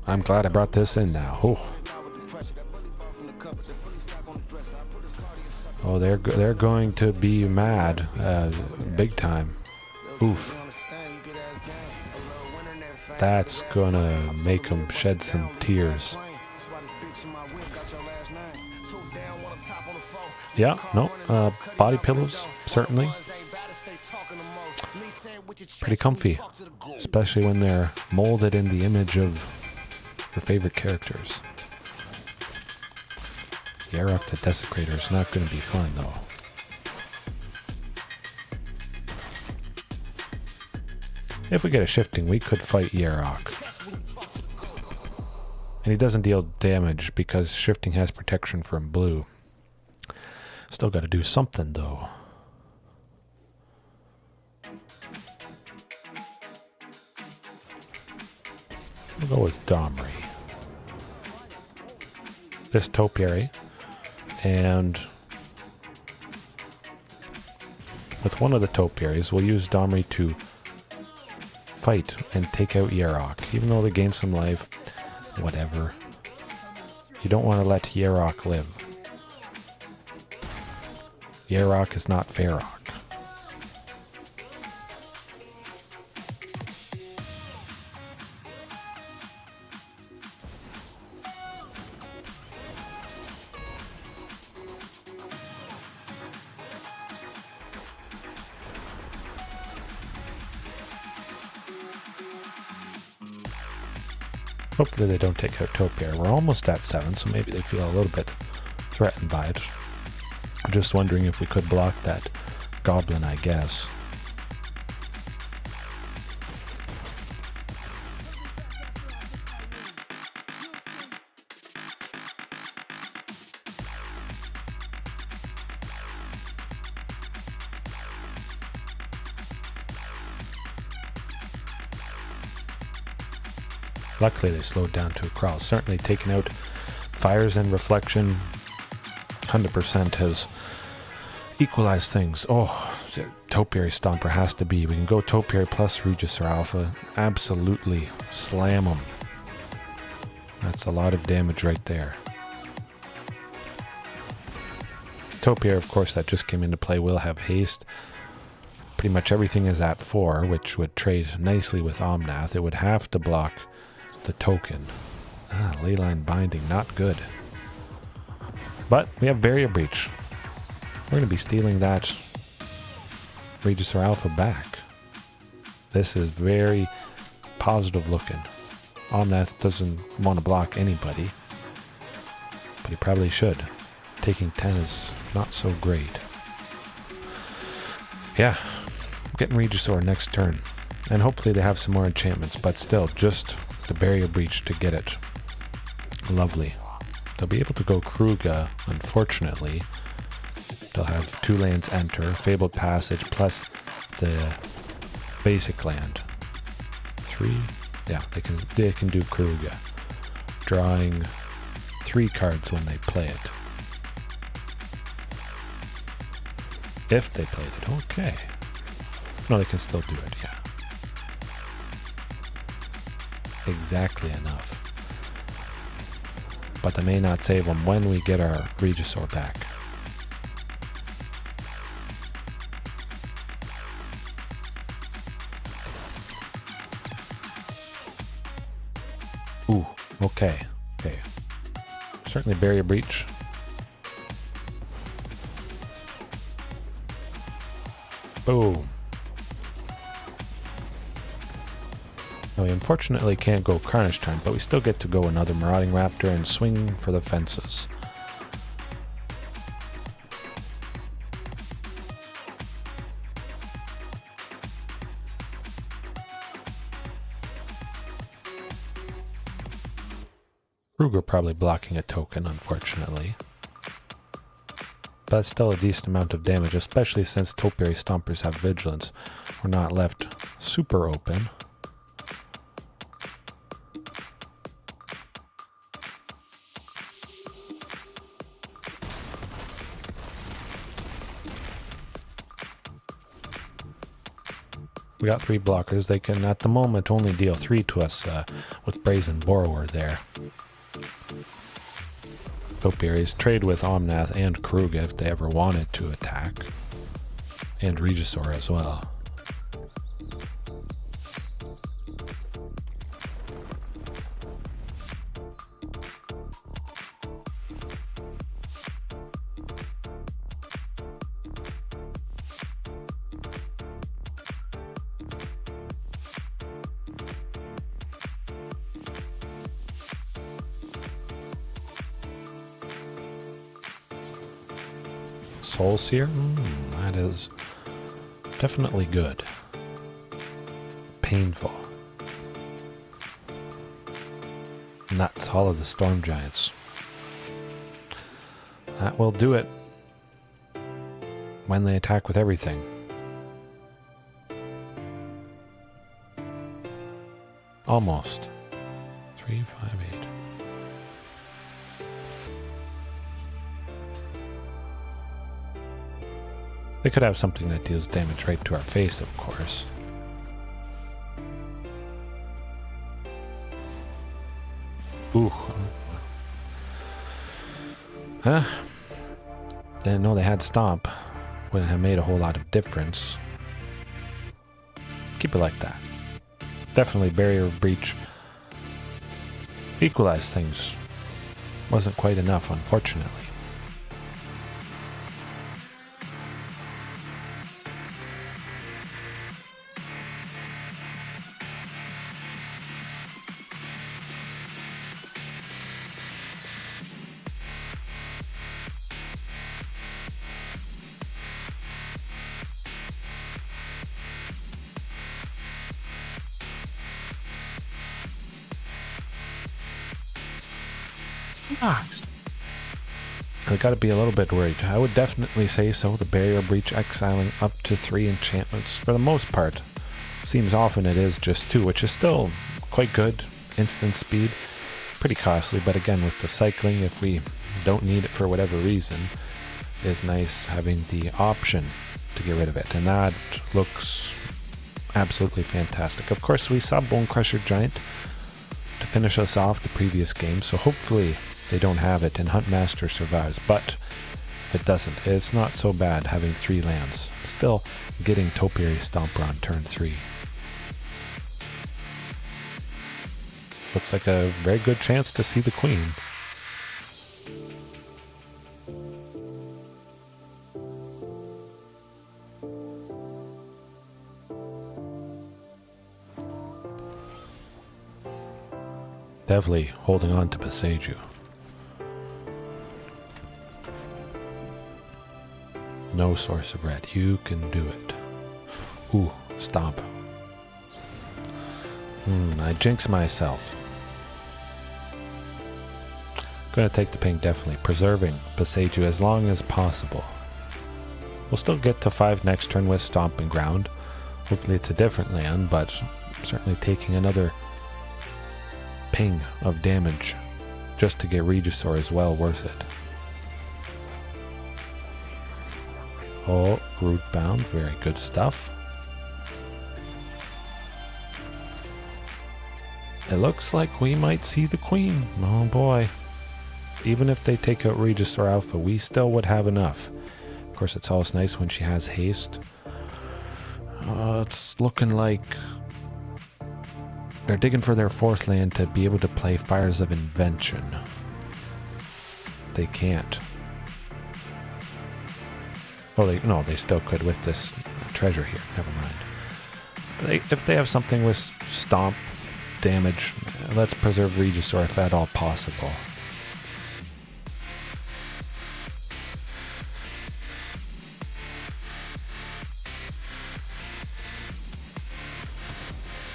I'm glad I brought this in now. Oh, they're going to be mad, big time. Oof. That's gonna make them shed some tears. Yeah, no, body pillows, certainly. Pretty comfy, especially when they're molded in the image of your favorite characters. Yarok the Desecrator is not going to be fun, though. If we get a shifting, we could fight Yarok. And he doesn't deal damage because shifting has protection from blue. Still got to do something, though. We'll go with Domri. This Topiary. And with one of the Topiaries, we'll use Domri to fight and take out Yarok. Even though they gain some life, whatever. You don't want to let Yarok live. Yarok is not Ferock. Hopefully they don't take out Topiary. We're almost at 7, so maybe they feel a little bit threatened by it. I'm just wondering if we could block that goblin, I guess. Luckily they slowed down to a crawl. Certainly taking out fires and reflection 100% has equalized things. Oh, Topiary Stomper has to be. We can go Topiary plus Regisaur Alpha. Absolutely slam them. That's a lot of damage right there. Topiary, of course, that just came into play, will have haste. Pretty much everything is at 4, which would trade nicely with Omnath. It would have to block the token. Leyline binding, not good. But we have Barrier Breach. We're going to be stealing that Regisaur Alpha back. This is very positive looking. Omnath doesn't want to block anybody, but he probably should. Taking 10 is not so great. Yeah, getting Regisaur next turn. And hopefully they have some more enchantments, but still, just the Barrier Breach to get it. Lovely. They'll be able to go Kruga, unfortunately. They'll have 2 lands enter, Fabled Passage, plus the basic land. 3? Yeah, they can do Kruga. Drawing 3 cards when they play it. If they played it, okay. No, they can still do it, yeah. Exactly enough. But they may not save them when we get our Regisaur back. Ooh, okay. Okay. Certainly Barrier Breach. Boom. Now we unfortunately can't go Carnage Tyrant, but we still get to go another Marauding Raptor and swing for the fences. Kruger probably blocking a token, unfortunately. But it's still a decent amount of damage, especially since Topiary Stompers have Vigilance. We're not left super open. we got 3 blockers. They can, at the moment, only deal 3 to us with Brazen Borrower there. Topiaries trade with Omnath and Kruga if they ever wanted to attack. And Regisaur as well. Soul Seer? That is definitely good. Painful. And that's all of the Storm Giants. That will do it when they attack with everything. Almost. 3, 5, 8. They could have something that deals damage right to our face, of course. Ooh. Huh? Didn't know they had Stomp. Wouldn't have made a whole lot of difference. Keep it like that. Definitely Barrier Breach. Equalize things. Wasn't quite enough, unfortunately. I gotta be a little bit worried. I would definitely say so. The Barrier Breach exiling up to 3 enchantments for the most part. Seems often it is just 2, which is still quite good. Instant speed. Pretty costly, but again with the cycling, if we don't need it for whatever reason, it is nice having the option to get rid of it. And that looks absolutely fantastic. Of course we saw Bone Crusher Giant to finish us off the previous game, so hopefully they don't have it and Huntmaster survives, but if it doesn't, it's not so bad having 3 lands. Still getting Topiary Stomper on turn 3. Looks like a very good chance to see the Queen. Definitely holding on to Boseiju. No source of red. You can do it. Ooh, Stomp. I jinx myself. Gonna take the ping, definitely. Preserving Boseiju as long as possible. We'll still get to 5 next turn with Stomping Ground. Hopefully it's a different land, but certainly taking another ping of damage just to get Regisaur is well worth it. Oh, Rootbound, very good stuff. It looks like we might see the Queen. Oh boy. Even if they take out Regisaur Alpha, we still would have enough. Of course, it's always nice when she has haste. It's looking like they're digging for their 4th land to be able to play Fires of Invention. They can't. Oh, they still could with this treasure here. Never mind. If they have something with Stomp damage, let's preserve Regisaur if at all possible.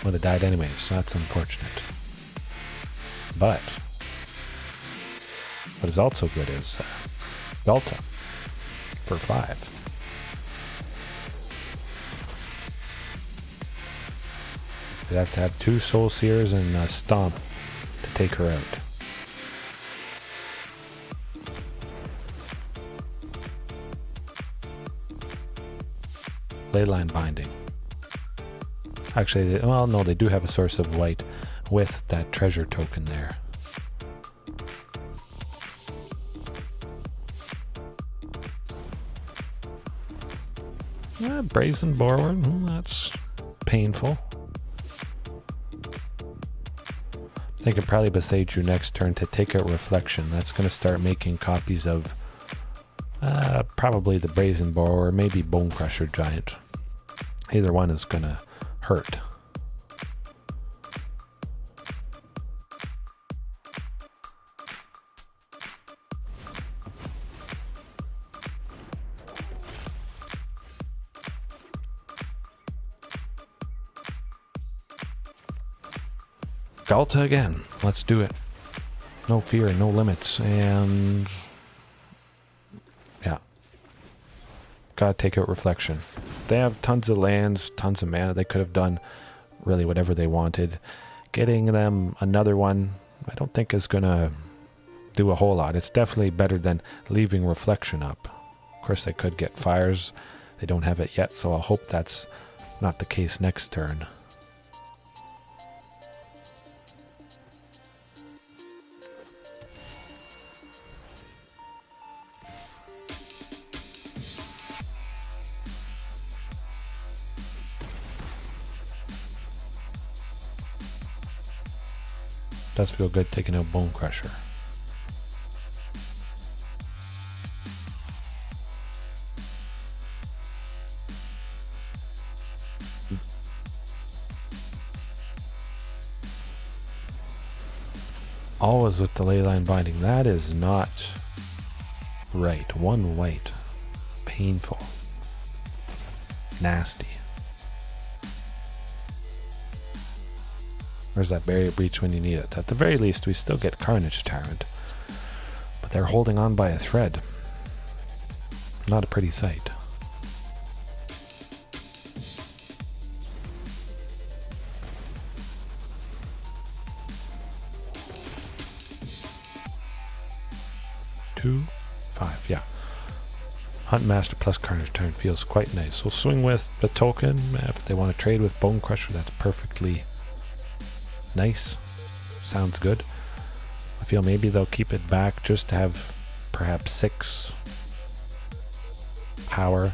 Would have died anyways, so that's unfortunate. But what is also good is Ghalta for 5. We'd have to have 2 Soul Seers and a Stomp to take her out. Leyline Binding. Actually, well, no, they do have a source of white with that treasure token there. Brazen Borrower, that's painful. I think it probably beside you next turn to take out Reflection. That's going to start making copies of probably the Brazen Borrower, maybe Bone Crusher Giant. Either one is going to hurt. Ghalta again. Let's do it. No fear, no limits, and yeah. Gotta take out Reflection. They have tons of lands, tons of mana. They could have done really whatever they wanted. Getting them another one, I don't think is gonna do a whole lot. It's definitely better than leaving Reflection up. Of course, they could get fires. They don't have it yet, so I'll hope that's not the case next turn. Does feel good taking out Bone Crusher. Always with the Leyline binding. That is not right. One white. Painful. Nasty. Where's that Barrier Breach when you need it? At the very least, we still get Carnage Tyrant. But they're holding on by a thread. Not a pretty sight. Two, 5, yeah. Huntmaster plus Carnage Tyrant feels quite nice. We'll swing with the token. If they want to trade with Bone Crusher, that's perfectly nice. Sounds good. I feel maybe they'll keep it back just to have perhaps 6 power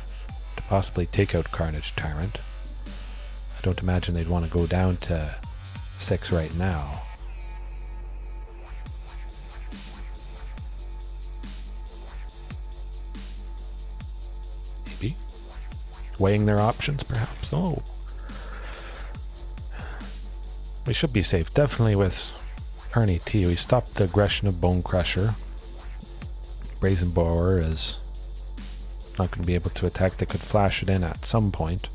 to possibly take out Carnage Tyrant. I don't imagine they'd want to go down to 6 right now. Maybe. Weighing their options perhaps. Oh. We should be safe, definitely with Ernie T. We stopped the aggression of Bone Crusher. Brazen Borrower is not going to be able to attack. They could flash it in at some point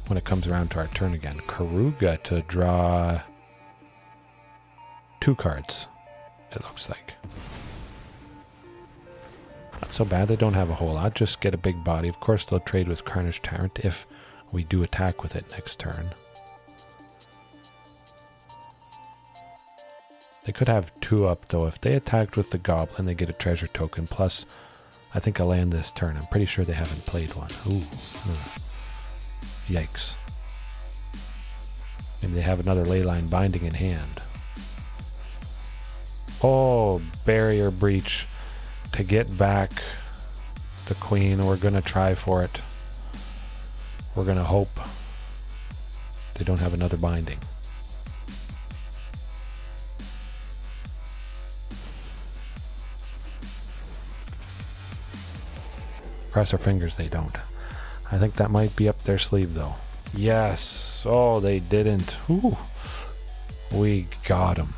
when it comes around to our turn again. Karuga to draw 2 cards, it looks like. Not so bad, they don't have a whole lot, just get a big body. Of course they'll trade with Carnage Tyrant if we do attack with it next turn. They could have 2 up though. If they attacked with the Goblin, they get a treasure token. Plus, I think I'll land this turn. I'm pretty sure they haven't played one. Ooh. Yikes. Maybe they have another Leyline binding in hand. Oh, Barrier Breach to get back the Queen. We're going to try for it. We're going to hope they don't have another binding. Cross our fingers they don't. I think that might be up their sleeve though. Yes. Oh, they didn't. Ooh. We got them.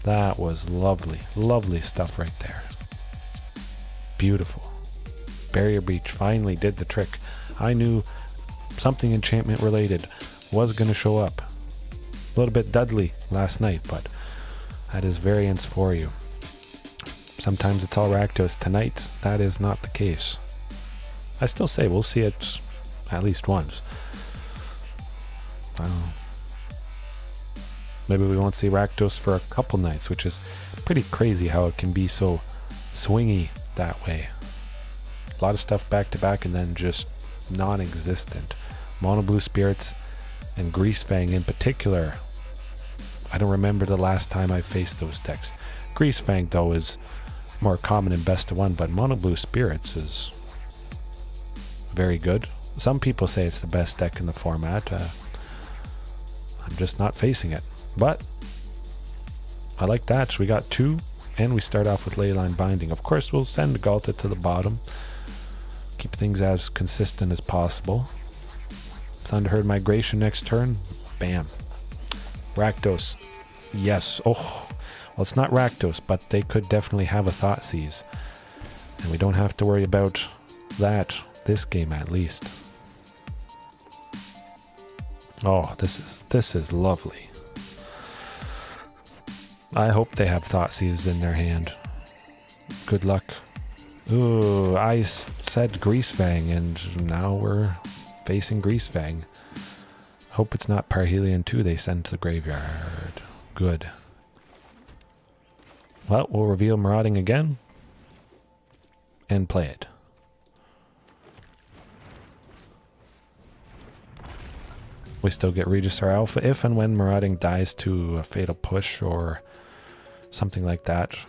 That was lovely. Lovely stuff right there. Beautiful. Barrier Breach finally did the trick. I knew something enchantment related was going to show up. A little bit Dudley last night, but that is variance for you. Sometimes it's all rakdos. Tonight, that is not the case. I still say we'll see it at least once. Maybe we won't see rakdos for a couple nights, which is pretty crazy how it can be so swingy that way. A lot of stuff back to back and then just non-existent. Mono blue spirits And Greasefang in particular. I don't remember the last time I faced those decks. Greasefang, though, is more common in best of one, but Mono Blue Spirits is very good. Some people say it's the best deck in the format. I'm just not facing it. But I like that. So we got 2, and we start off with Leyline Binding. Of course, we'll send Ghalta to the bottom. Keep things as consistent as possible. Thunderherd Migration next turn. Bam. Rakdos. Yes. Oh, well, it's not Rakdos, but they could definitely have a Thoughtseize. And we don't have to worry about that this game, at least. Oh, this is lovely. I hope they have Thoughtseize in their hand. Good luck. Ooh, I said Greasefang, and now we're facing Greasefang. Hope it's not Parhelion 2 they send to the graveyard. Good. Well, we'll reveal Marauding again and play it. We still get Regisaur Alpha if and when Marauding dies to a Fatal Push or something like that.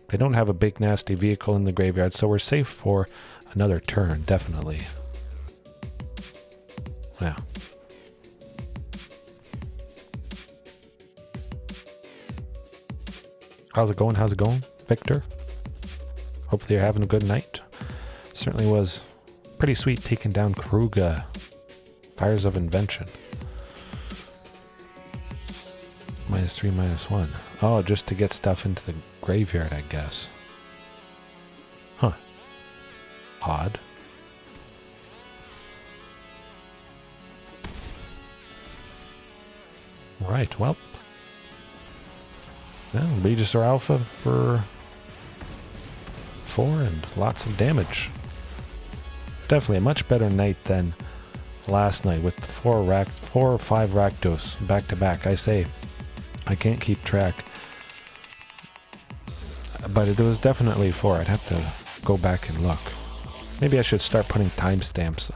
They don't have a big nasty vehicle in the graveyard, so we're safe for another turn, definitely. Yeah. How's it going? How's it going, Victor? Hopefully you're having a good night. Certainly was pretty sweet taking down Kruga. Fires of Invention. -3, -1. Oh, just to get stuff into the graveyard, I guess. Huh. Odd. Right, well. Yeah, Regisaur Alpha for 4 and lots of damage. Definitely a much better night than last night with the 4 or 5 rakdos back to back. I say I can't keep track, but it was definitely 4. I'd have to go back and look. Maybe I should start putting timestamps.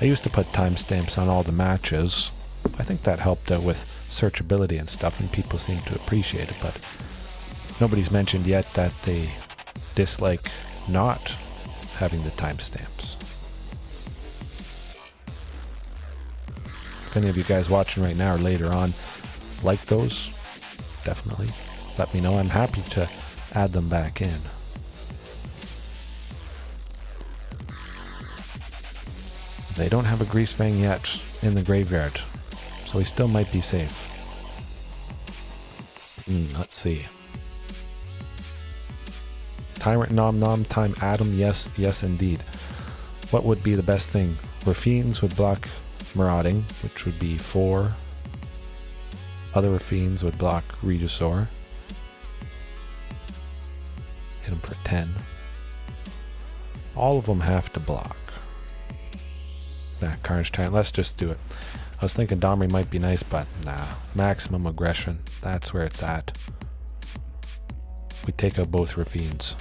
I used to put timestamps on all the matches. I think that helped out with searchability and stuff, and people seem to appreciate it, but nobody's mentioned yet that they dislike not having the timestamps. If any of you guys watching right now or later on like those, definitely let me know. I'm happy to add them back in. They don't have a Greasefang yet in the graveyard, so he still might be safe. Let's see. Tyrant Nom Nom Time Atom, yes, yes indeed. What would be the best thing? Rafines would block Marauding, which would be 4. Other Rafines would block Regisaur. Hit him for 10. All of them have to block. Nah, Carnage Tyrant, let's just do it. I was thinking Domri might be nice, but nah. Maximum aggression, that's where it's at. We take out both Rafines.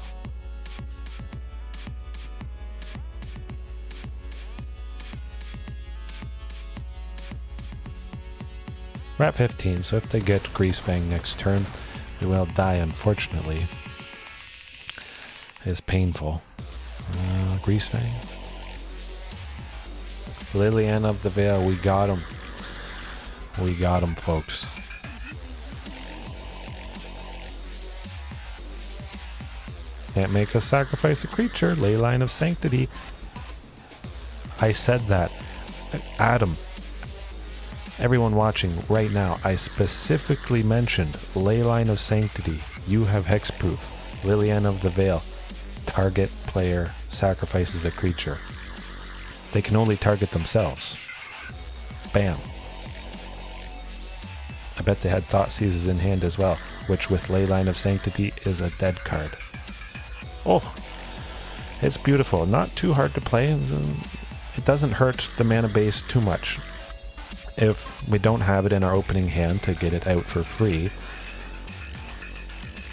We're at 15, so if they get Greasefang next turn, we will die, unfortunately. It is painful. Greasefang. Leyline of the Vale, we got him. We got him, folks. Can't make us sacrifice a creature. Leyline of Sanctity. I said that. Adam. Everyone watching right now, I specifically mentioned Leyline of Sanctity. You have hexproof. Leyline of the Vale. Target player sacrifices a creature. They can only target themselves. Bam. I bet they had Thoughtseizes in hand as well, which with Leyline of Sanctity is a dead card. Oh, it's beautiful. Not too hard to play. It doesn't hurt the mana base too much. If we don't have it in our opening hand to get it out for free.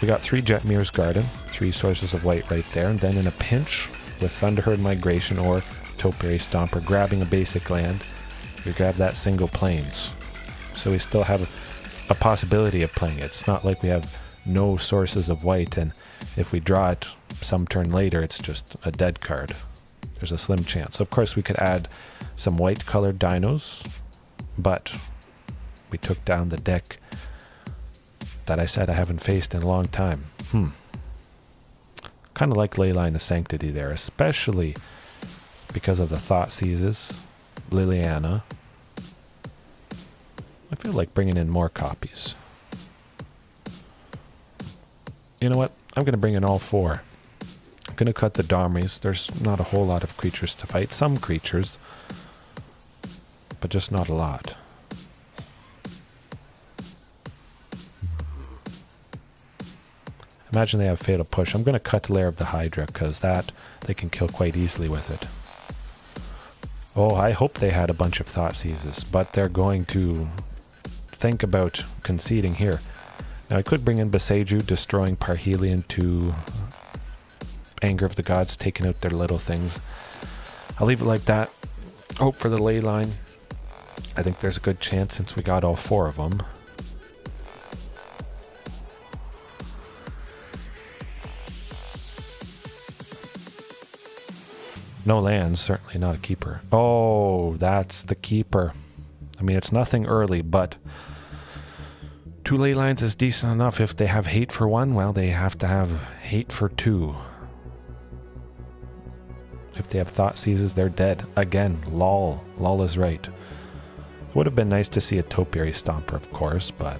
We got 3 Jetmir's Garden, 3 sources of white right there, and then in a pinch with Thunderherd Migration or Topiary Stomper, grabbing a basic land, We grab that single plains. So we still have a possibility of playing it. It's not like we have no sources of white, and if we draw it some turn later, it's just a dead card. There's a slim chance. Of course, we could add some white colored dinos, but we took down the deck that I said I haven't faced in a long time. Kind of like Leyline of Sanctity there, especially because of the Thoughtseizes, Liliana. I feel like bringing in more copies. You know what? I'm going to bring in all 4. I'm going to cut the Domris. There's not a whole lot of creatures to fight. Some creatures, but just not a lot. Imagine they have Fatal Push. I'm going to cut Lair of the Hydra, because that they can kill quite easily with it. Oh, I hope they had a bunch of Thoughtseizes, but they're going to think about conceding here. Now I could bring in Boseiju, destroying Parhelion to Anger of the Gods, taking out their little things. I'll leave it like that. Hope for the ley line. I think there's a good chance since we got all 4 of them. No lands, certainly not a keeper. Oh, that's the keeper. I mean, it's nothing early, but 2 ley lines is decent enough. If they have hate for 1, well, they have to have hate for 2. If they have Thoughtseizes, they're dead. Again, lol. Lol is right. Would have been nice to see a Topiary Stomper, of course, but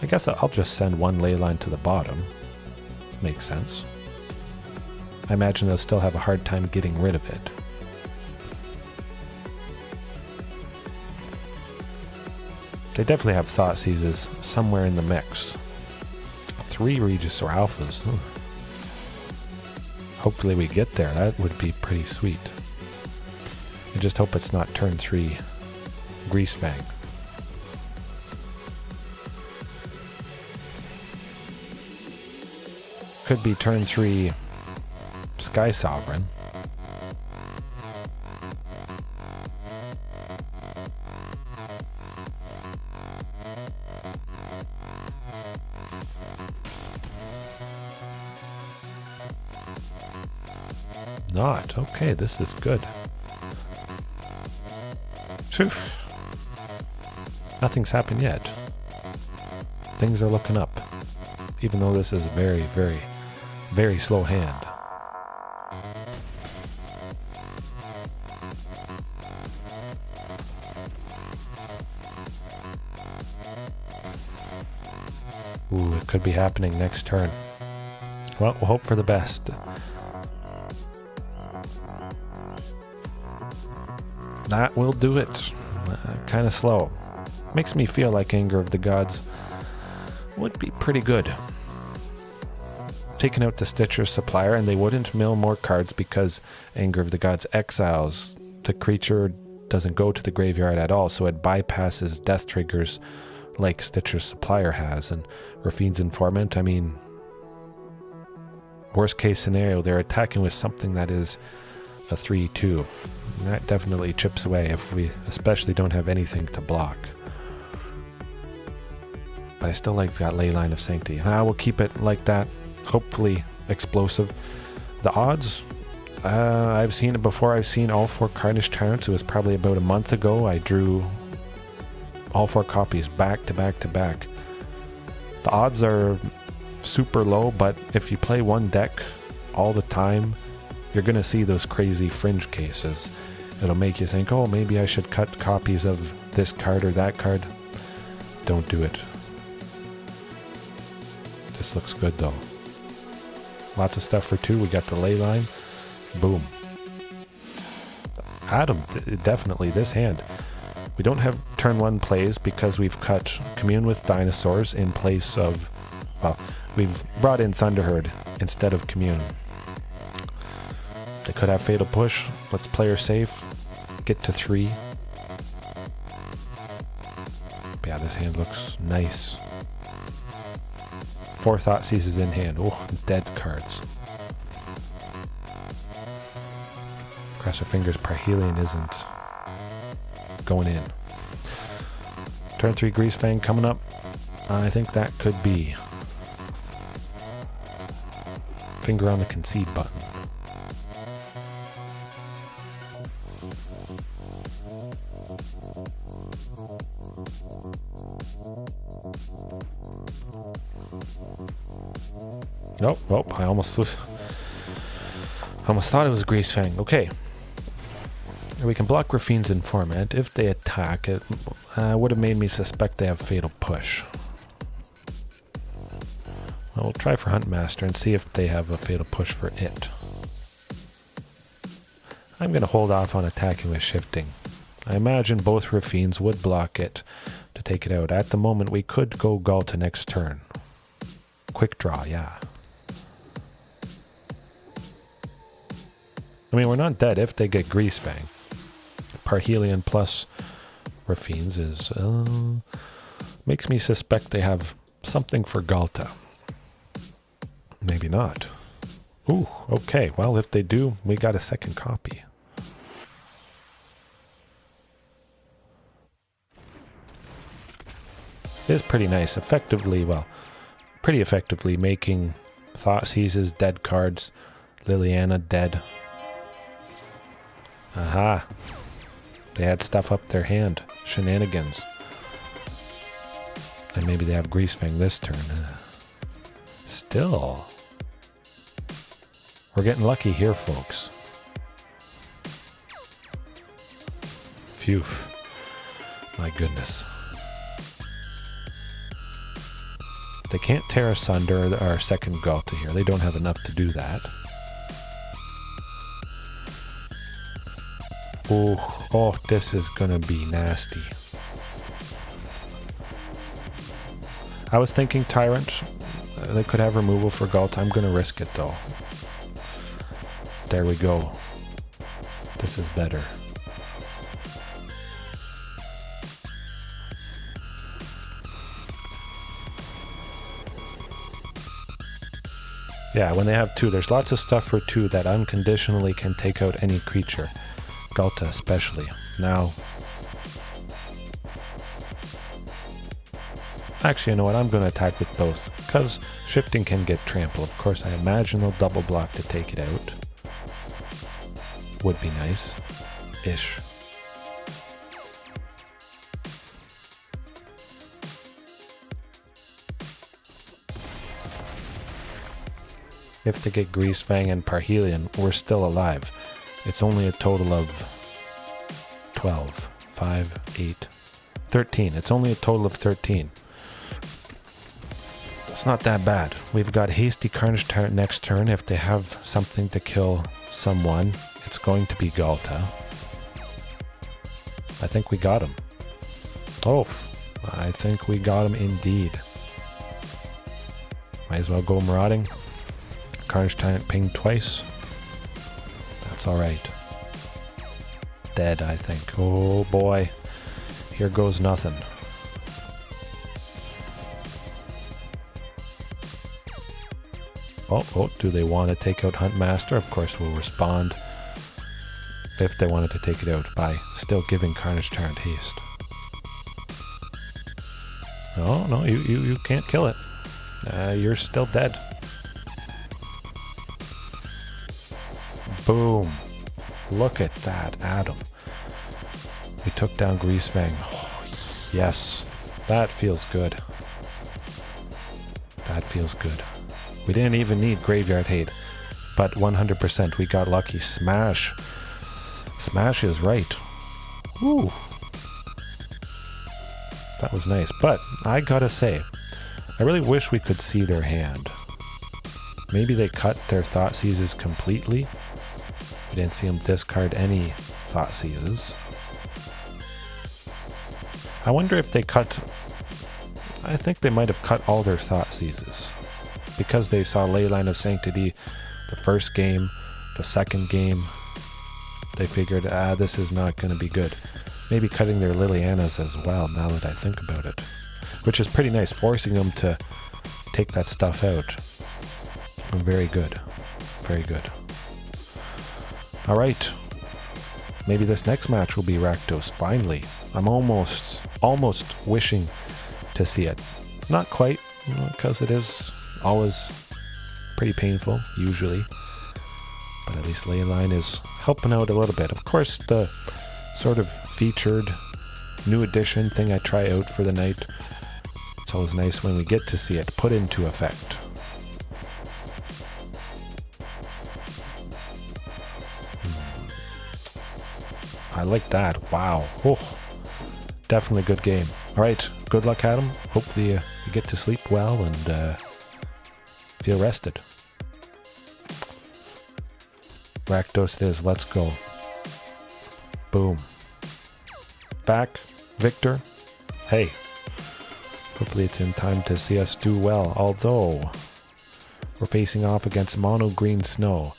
I guess I'll just send 1 ley line to the bottom. Makes sense. I imagine they'll still have a hard time getting rid of it. They definitely have Thoughtseizes somewhere in the mix. 3 Regisaur Alphas. Hopefully we get there. That would be pretty sweet. I just hope it's not turn 3 Greasefang. Could be turn 3 Sky Sovereign. Not. Okay, this is good. Phew. Nothing's happened yet. Things are looking up. Even though this is a very, very, very slow hand. Ooh, it could be happening next turn. Well, we'll hope for the best. That will do it. Kind of slow. Makes me feel like Anger of the Gods would be pretty good. Taking out the Stitcher Supplier, and they wouldn't mill more cards because Anger of the Gods exiles. The creature doesn't go to the graveyard at all, so it bypasses death triggers like Stitcher Supplier has. And Rafine's Informant, I mean, worst case scenario, they're attacking with something that is a 3-2. That definitely chips away if we especially don't have anything to block. But I still like that Leyline of Sanctity. I will keep it like that. Hopefully explosive. The odds, I've seen it before. I've seen all 4 Carnage Tyrants. It was probably about a month ago. I drew all 4 copies back to back to back. The odds are super low, but if you play one deck all the time, you're going to see those crazy fringe cases. It'll make you think, oh, maybe I should cut copies of this card or that card. Don't do it. This looks good, though. Lots of stuff for 2. We got the ley line. Boom. Adam, definitely this hand. We don't have turn 1 plays because we've cut Commune with Dinosaurs in place of, well, we've brought in Thunderherd instead of Commune. They could have Fatal Push. Let's play her safe. Get to 3. But yeah, this hand looks nice. 4 Thoughtseizes in hand. Oh, dead cards. Cross our fingers Parhelion isn't going in. Turn 3 Greasefang coming up. I think that could be. Finger on the concede button. Nope, I almost thought it was Greasefang. Okay. We can block Raffine's Informant. If they attack, it would have made me suspect they have Fatal Push. Well, we'll try for Huntmaster and see if they have a Fatal Push for it. I'm going to hold off on attacking with Shifting. I imagine both Raffines would block it to take it out. At the moment, we could go Ghalta next turn. Quick draw, yeah. I mean, we're not dead if they get Greasefang. Parhelion plus Raffines is... makes me suspect they have something for Ghalta. Maybe not. Ooh, okay. Well, if they do, we got a second copy. It is pretty nice. Effectively, well, pretty effectively making Thought Seizes dead cards. Liliana dead. Aha. They had stuff up their hand. Shenanigans. And maybe they have Greasefang this turn. Still. We're getting lucky here, folks. Phew. My goodness. They can't tear asunder our second Ghalta here. They don't have enough to do that. Oh, this is gonna be nasty. I was thinking Tyrant. They could have removal for Ghalta. I'm gonna risk it though. There we go. This is better. Yeah, when they have 2, there's lots of stuff for 2 that unconditionally can take out any creature. Ghalta especially. Now... Actually, you know what? I'm going to attack with both, because Shifting can get trample. Of course, I imagine they'll double block to take it out. Would be nice. Ish. If they get Greasefang and Parhelion, we're still alive. It's only a total of 12, 5, 8, 13. It's only a total of 13. That's not that bad. We've got Hasty Carnage Tyrant next turn. If they have something to kill someone, it's going to be Ghalta. I think we got him. Oh, I think we got him indeed. Might as well go Marauding. Carnage Tyrant pinged twice. That's alright. Dead, I think. Oh boy. Here goes nothing. Oh, do they want to take out Huntmaster? Of course we'll respond if they wanted to take it out by still giving Carnage Tyrant haste. No, you can't kill it. You're still dead. Boom. Look at that, Adam. We took down Greasefang. Oh, yes. That feels good. That feels good. We didn't even need Graveyard Hate, but 100% we got lucky. Smash. Smash is right. Woo. That was nice. But I gotta say, I really wish we could see their hand. Maybe they cut their Thought Seizes completely. We didn't see them discard any Thought Seizes. I wonder if they cut... I think they might have cut all their Thought Seizes. Because they saw Leyline of Sanctity the first game, the second game, they figured, this is not going to be good. Maybe cutting their Lilianas as well, now that I think about it. Which is pretty nice, forcing them to take that stuff out. Very good. Very good. Alright, maybe this next match will be rakdos, finally. I'm almost wishing to see it. Not quite, because it is always pretty painful, usually. But at least Leyline is helping out a little bit. Of course, the sort of featured new edition thing I try out for the night, it's always nice when we get to see it put into effect. I like that. Wow. Oh, definitely good game. All right. Good luck, Adam. Hopefully you get to sleep well and feel rested. rakdos it is. Let's go. Boom. Back. Victor. Hey. Hopefully it's in time to see us do well. Although we're facing off against mono green snow.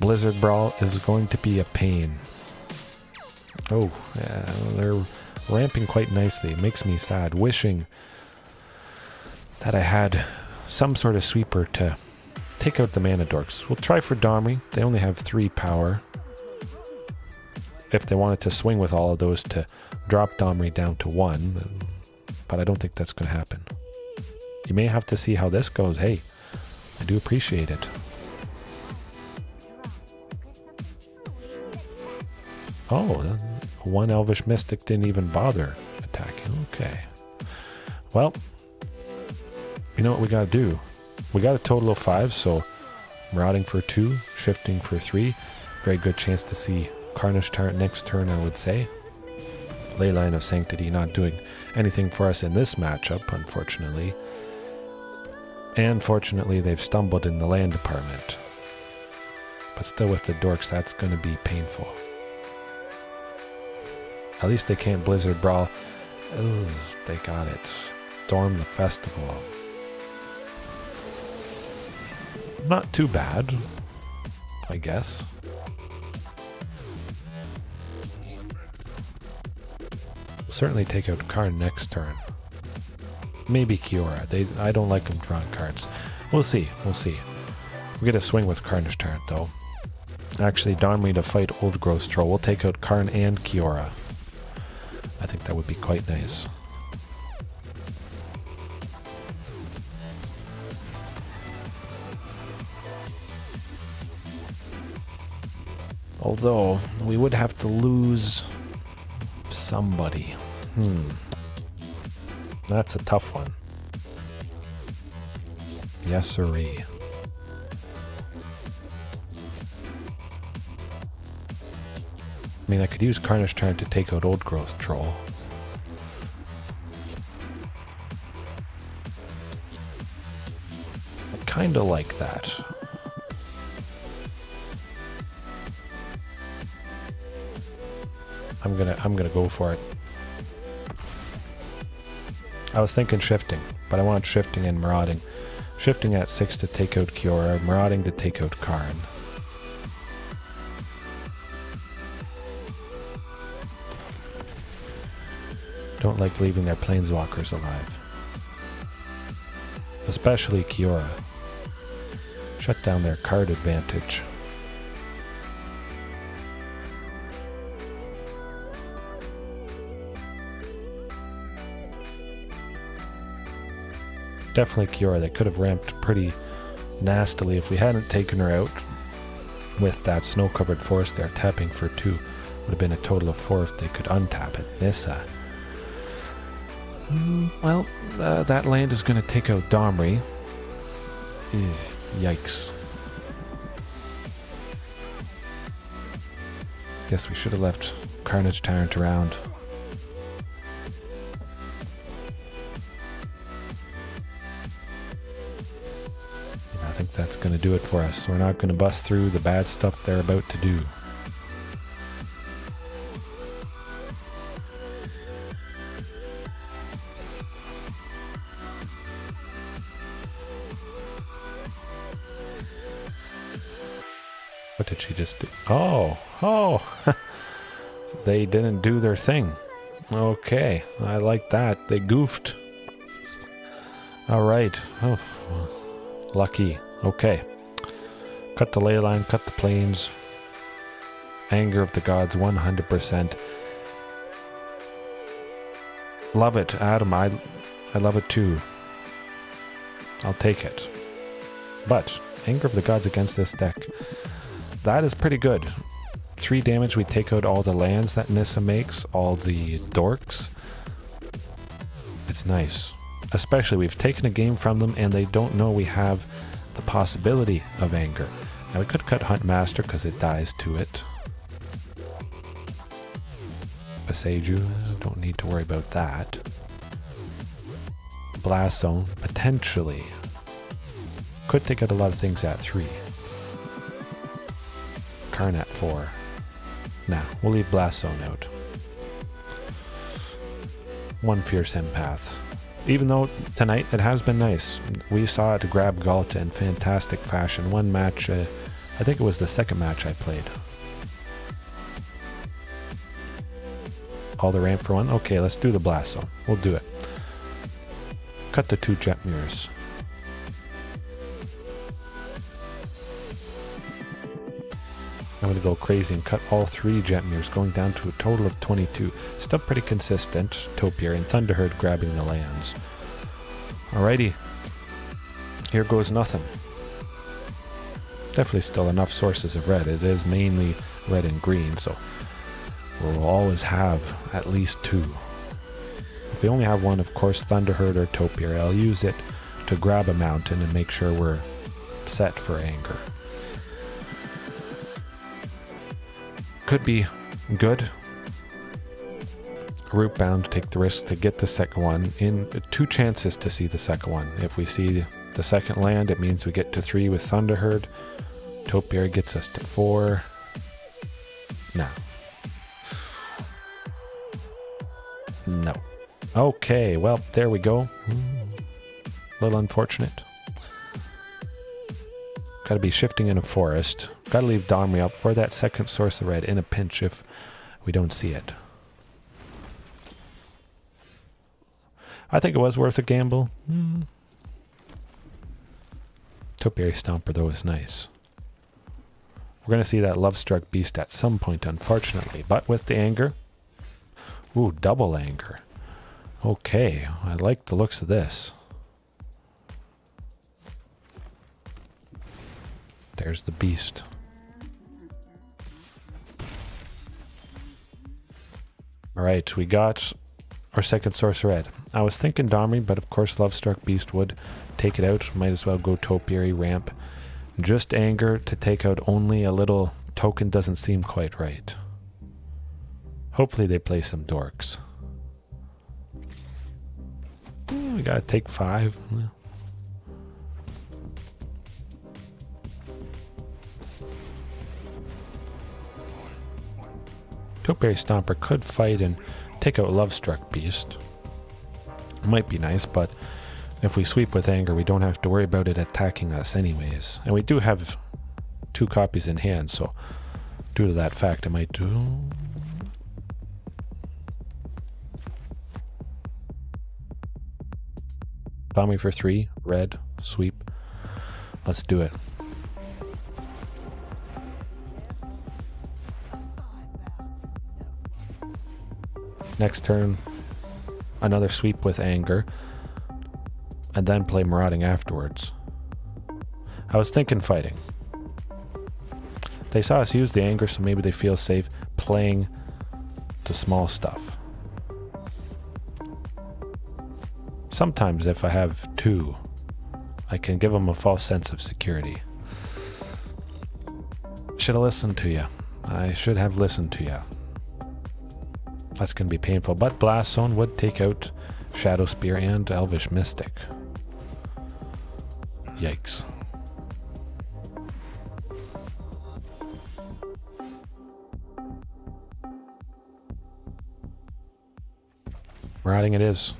Blizzard Brawl is going to be a pain. Oh, yeah, they're ramping quite nicely. It makes me sad, wishing that I had some sort of sweeper to take out the mana dorks. We'll try for Domri. They only have 3 power. If they wanted to swing with all of those to drop Domri down to 1, but I don't think that's going to happen. You may have to see how this goes. Hey, I do appreciate it. Oh, one Elvish Mystic didn't even bother attacking. Okay. Well, you know what we gotta do? We got a total of 5, so Marauding for 2, Shifting for 3. Very good chance to see Carnage Tyrant next turn, I would say. Leyline of Sanctity not doing anything for us in this matchup, unfortunately. And fortunately, they've stumbled in the land department. But still with the dorks, that's going to be painful. At least they can't Blizzard Brawl. Ugh, they got it. Storm the Festival. Not too bad, I guess. Certainly take out Karn next turn. Maybe Kiora. I don't like them drawing cards. We'll see. We'll see. We get a swing with Carnage Tyrant, though. Actually, Domri to fight Old Growth Troll. We'll take out Karn and Kiora. I think that would be quite nice. Although, we would have to lose somebody. That's a tough one. Yes, sirree. I mean, I could use Carnage Tyrant to take out Old Growth Troll. I kinda like that. I'm gonna go for it. I was thinking Shifting, but I want Shifting and Marauding. Shifting at 6 to take out Kiora, Marauding to take out Karn. Don't like leaving their planeswalkers alive. Especially Kiora. Shut down their card advantage. Definitely Kiora. They could have ramped pretty nastily if we hadn't taken her out with that snow-covered forest there. Tapping for 2 would have been a total of 4 if they could untap it. Nissa. Well, that land is going to take out Domri. Yikes. Guess we should have left Carnage Tyrant around. I think that's going to do it for us. We're not going to bust through the bad stuff they're about to do. What did she just do? Oh, they didn't do their thing. Okay, I like that. They goofed. All right. Oh, lucky. Okay. Cut the ley line, cut the planes. Anger of the Gods, 100%. Love it, Adam. I love it too. I'll take it. But Anger of the Gods against this deck, that is pretty good. 3 damage, we take out all the lands that Nissa makes, all the dorks. It's nice. Especially we've taken a game from them and they don't know we have the possibility of Anger. Now we could cut Huntmaster because it dies to it. Beseju, don't need to worry about that. Blast Zone, potentially. Could take out a lot of things at 3. Karn at 4. Nah, we'll leave Blast Zone out. 1 Fierce Empath. Even though tonight it has been nice. We saw it grab Ghalta in fantastic fashion. One match, I think it was the second match I played. All the ramp for 1? Okay, let's do the Blast Zone. We'll do it. Cut the 2 Jetmirs. I'm going to go crazy and cut all 3 Jetmirs, going down to a total of 22. Still pretty consistent. Topiary and Thunderherd grabbing the lands. Alrighty. Here goes nothing. Definitely still enough sources of red. It is mainly red and green, so we'll always have at least 2. If we only have 1, of course, Thunderherd or Topiary, I'll use it to grab a mountain and make sure we're set for Anger. Could be good. Rootbound, take the risk to get the second one. In 2 chances to see the second one. If we see the second land, it means we get to 3 with Thunderherd. Topiary gets us to 4. No. No. Okay, well, there we go. A little unfortunate. Gotta be shifting in a forest. Gotta leave Domri up for that second source of red in a pinch if we don't see it. I think it was worth a gamble. Topiary Stomper, though, is nice. We're going to see that Love-Struck Beast at some point, unfortunately. But with the Anger... Ooh, double Anger. Okay, I like the looks of this. There's the Beast. Alright, we got our second source of red. I was thinking Domri, but of course Love-Struck Beast would take it out. Might as well go Topiary ramp. Just Anger to take out only a little token doesn't seem quite right. Hopefully they play some dorks. We gotta take 5. Topiary Stomper could fight and take out Love-Struck Beast. Might be nice, but if we sweep with Anger, we don't have to worry about it attacking us anyways. And we do have 2 copies in hand, so due to that fact, I might do... Domri for 3, red, sweep. Let's do it. Next turn, another sweep with Anger, and then play Marauding afterwards. I was thinking fighting. They saw us use the Anger, so maybe they feel safe playing the small stuff. Sometimes if I have 2, I can give them a false sense of security. Should have listened to you. I should have listened to you. That's going to be painful, but Blast Zone would take out Shadow Spear and Elvish Mystic. Yikes. Marauding it is.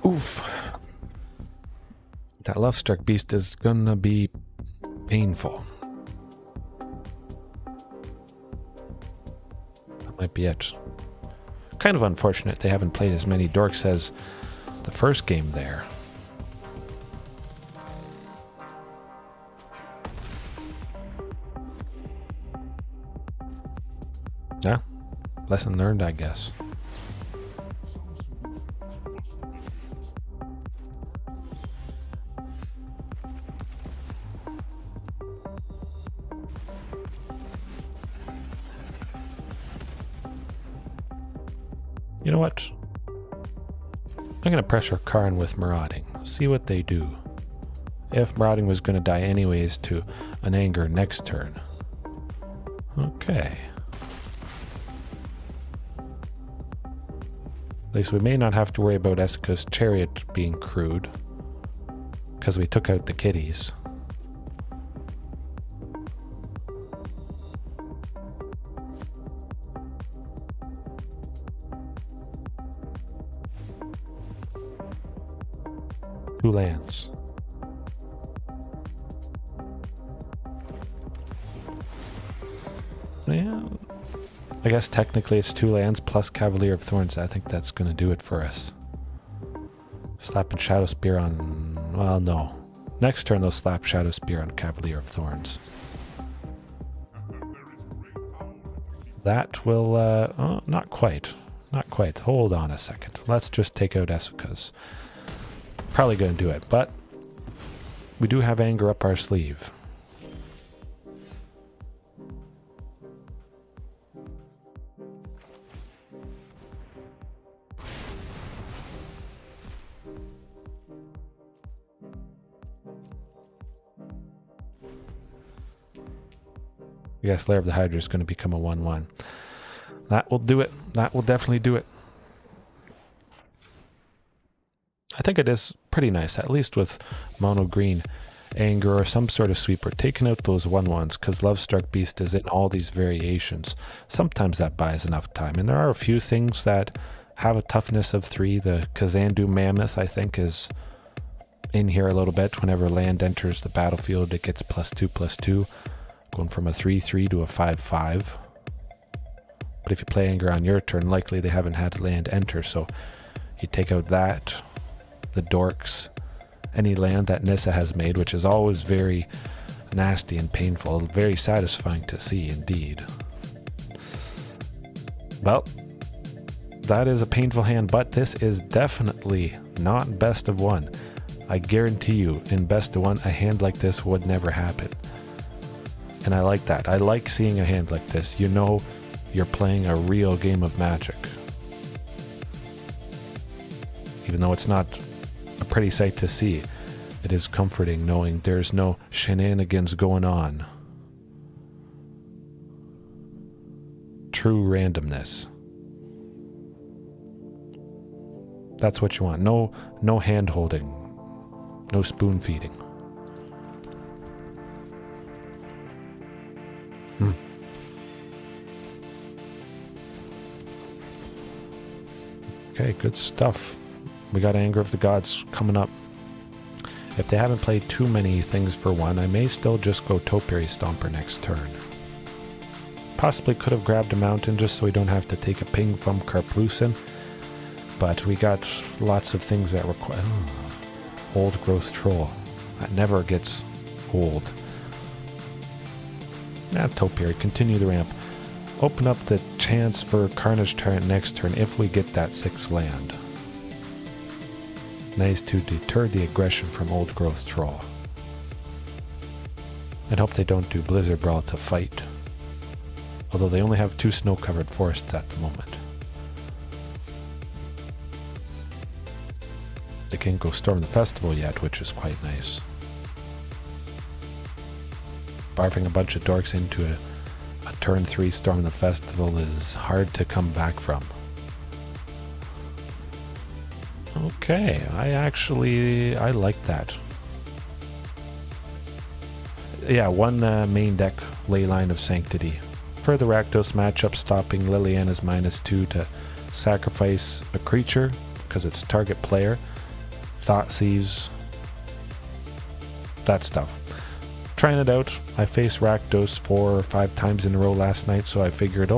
Oof. That Love-Struck Beast is gonna be painful. That might be it. Kind of unfortunate they haven't played as many dorks as the first game there. Yeah, lesson learned, I guess. You know what? I'm going to pressure Karn with Marauding. See what they do. If Marauding was going to die anyways to an Anger next turn. Okay. At least we may not have to worry about Essica's Chariot being crude. Because we took out the kitties. Two lands. Yeah, I guess technically it's 2 lands plus Cavalier of Thorns. I think that's going to do it for us. Slapping Shadow Spear on... well, no. Next turn they'll slap Shadow Spear on Cavalier of Thorns. That will... oh, not quite. Not quite. Hold on a second. Let's just take out Essica's. Probably going to do it, but we do have Anger up our sleeve. I guess Lair of the Hydra is going to become a 1/1. That will do it. That will definitely do it. I think it is pretty nice, at least with mono green Anger or some sort of sweeper, taking out those 1/1s, because Lovestruck Beast is in all these variations. Sometimes that buys enough time, and there are a few things that have a toughness of 3. The Kazandu Mammoth, I think, is in here a little bit. Whenever land enters the battlefield, it gets +2/+2, going from a 3/3 to a 5/5. But if you play Anger on your turn, likely they haven't had land enter, so you take out that. The Dorks, any land that Nissa has made, which is always very nasty and painful, very satisfying to see indeed. Well, that is a painful hand, but this is definitely not best of 1. I guarantee you, in best of 1, a hand like this would never happen. And I like that. I like seeing a hand like this. You know you're playing a real game of Magic. Even though it's not a pretty sight to see, it is comforting knowing there's no shenanigans going on. True randomness. That's what you want. No hand holding. No spoon feeding. Okay, good stuff. We got Anger of the Gods coming up. If they haven't played too many things for 1, I may still just go Topiary Stomper next turn. Possibly could have grabbed a mountain just so we don't have to take a ping from Karplusan. But we got lots of things that require... Old Growth Troll. That never gets old. Topiary, continue the ramp. Open up the chance for Carnage Tyrant next turn if we get that 6th land. Nice to deter the aggression from Old Growth Troll. And hope they don't do Blizzard Brawl to fight. Although they only have 2 snow-covered forests at the moment. They can't go storm the festival yet, which is quite nice. Barfing a bunch of dorks into a turn 3 storm the festival is hard to come back from. Okay, I like that. Yeah, 1 main deck Leyline of Sanctity. For the Rakdos matchup, stopping Liliana's -2 to sacrifice a creature, because it's target player. Thoughtseize. That stuff. Trying it out. I faced Rakdos 4 or 5 times in a row last night, so I figured,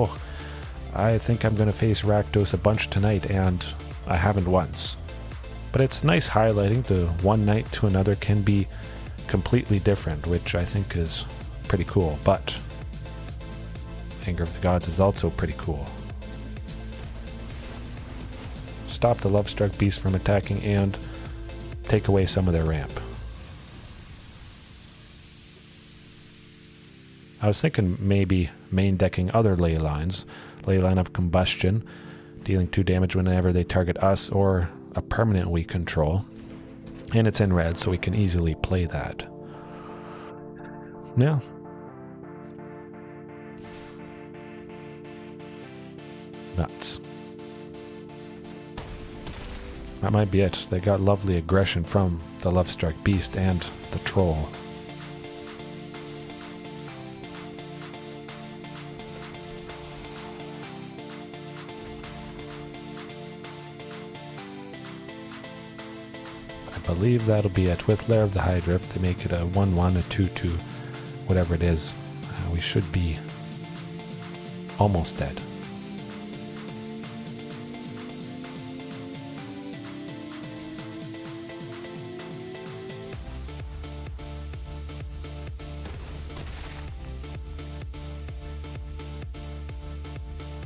I think I'm going to face Rakdos a bunch tonight, and I haven't once. But it's nice highlighting the one night to another can be completely different, which I think is pretty cool. But Anger of the Gods is also pretty cool. Stop the Love-Struck Beast from attacking and take away some of their ramp. I was thinking maybe main decking other ley lines. Leyline of Combustion, dealing 2 damage whenever they target us or a permanent we control. And it's in red, so we can easily play that. Yeah. Nuts. That might be it. They got lovely aggression from the Love-Struck Beast and the Troll. I believe that'll be it. With Lair of the Hydra, if they make it a 1-1, a 2-2, whatever it is, we should be almost dead.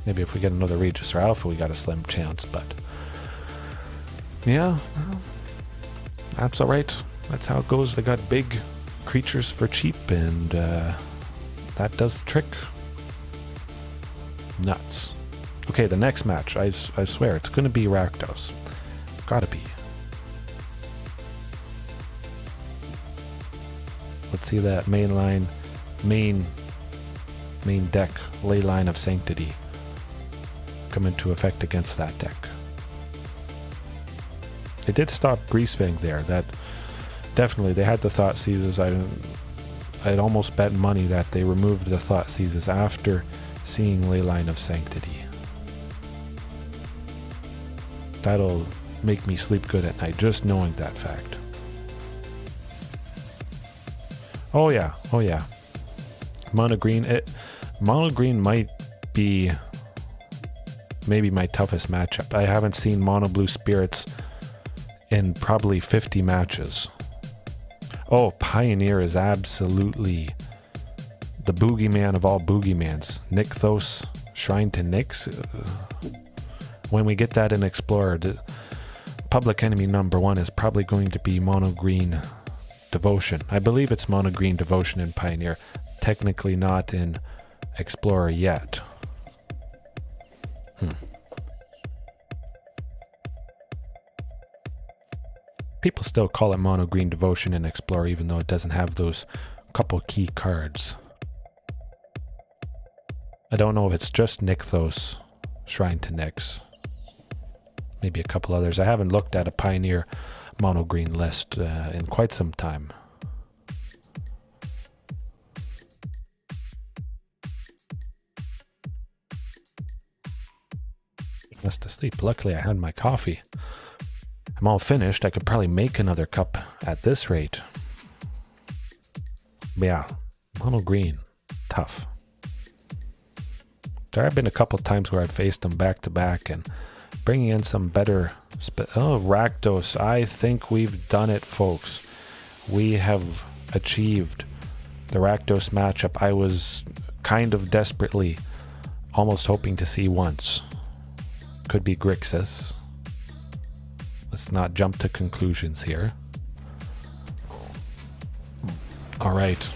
Maybe if we get another Regisaur Alpha, we got a slim chance, but yeah, well, that's alright. That's how it goes. They got big creatures for cheap, and that does the trick. Nuts. Okay, the next match, I swear, it's going to be Rakdos. Gotta be. Let's see that main deck, Leyline of Sanctity, come into effect against that deck. They did stop Greasefang there. That definitely, they had the Thought Seizes. I'd almost bet money that they removed the Thought Seizes after seeing Leyline of Sanctity. That'll make me sleep good at night, just knowing that fact. Oh yeah, oh yeah. Mono green. Mono green might be maybe my toughest matchup. I haven't seen Mono Blue Spirits in probably 50 matches. Oh, Pioneer is absolutely the boogeyman of all boogeymans. Nykthos, Shrine to Nyx. When we get that in Explorer, public enemy number 1 is probably going to be Mono Green Devotion. I believe it's Mono Green Devotion in Pioneer. Technically not in Explorer yet. People still call it Mono Green Devotion in Explorer, even though it doesn't have those couple key cards. I don't know if it's just Nykthos, Shrine to Nyx. Maybe a couple others. I haven't looked at a Pioneer Mono Green list in quite some time. Must asleep. Luckily I had my coffee. I'm all finished. I could probably make another cup at this rate. But yeah, Mono Green, tough. There have been a couple times where I've faced them back to back and bringing in some better... Rakdos, I think we've done it, folks. We have achieved the Rakdos matchup I was kind of desperately almost hoping to see once. Could be Grixis. Let's not jump to conclusions here. Alright,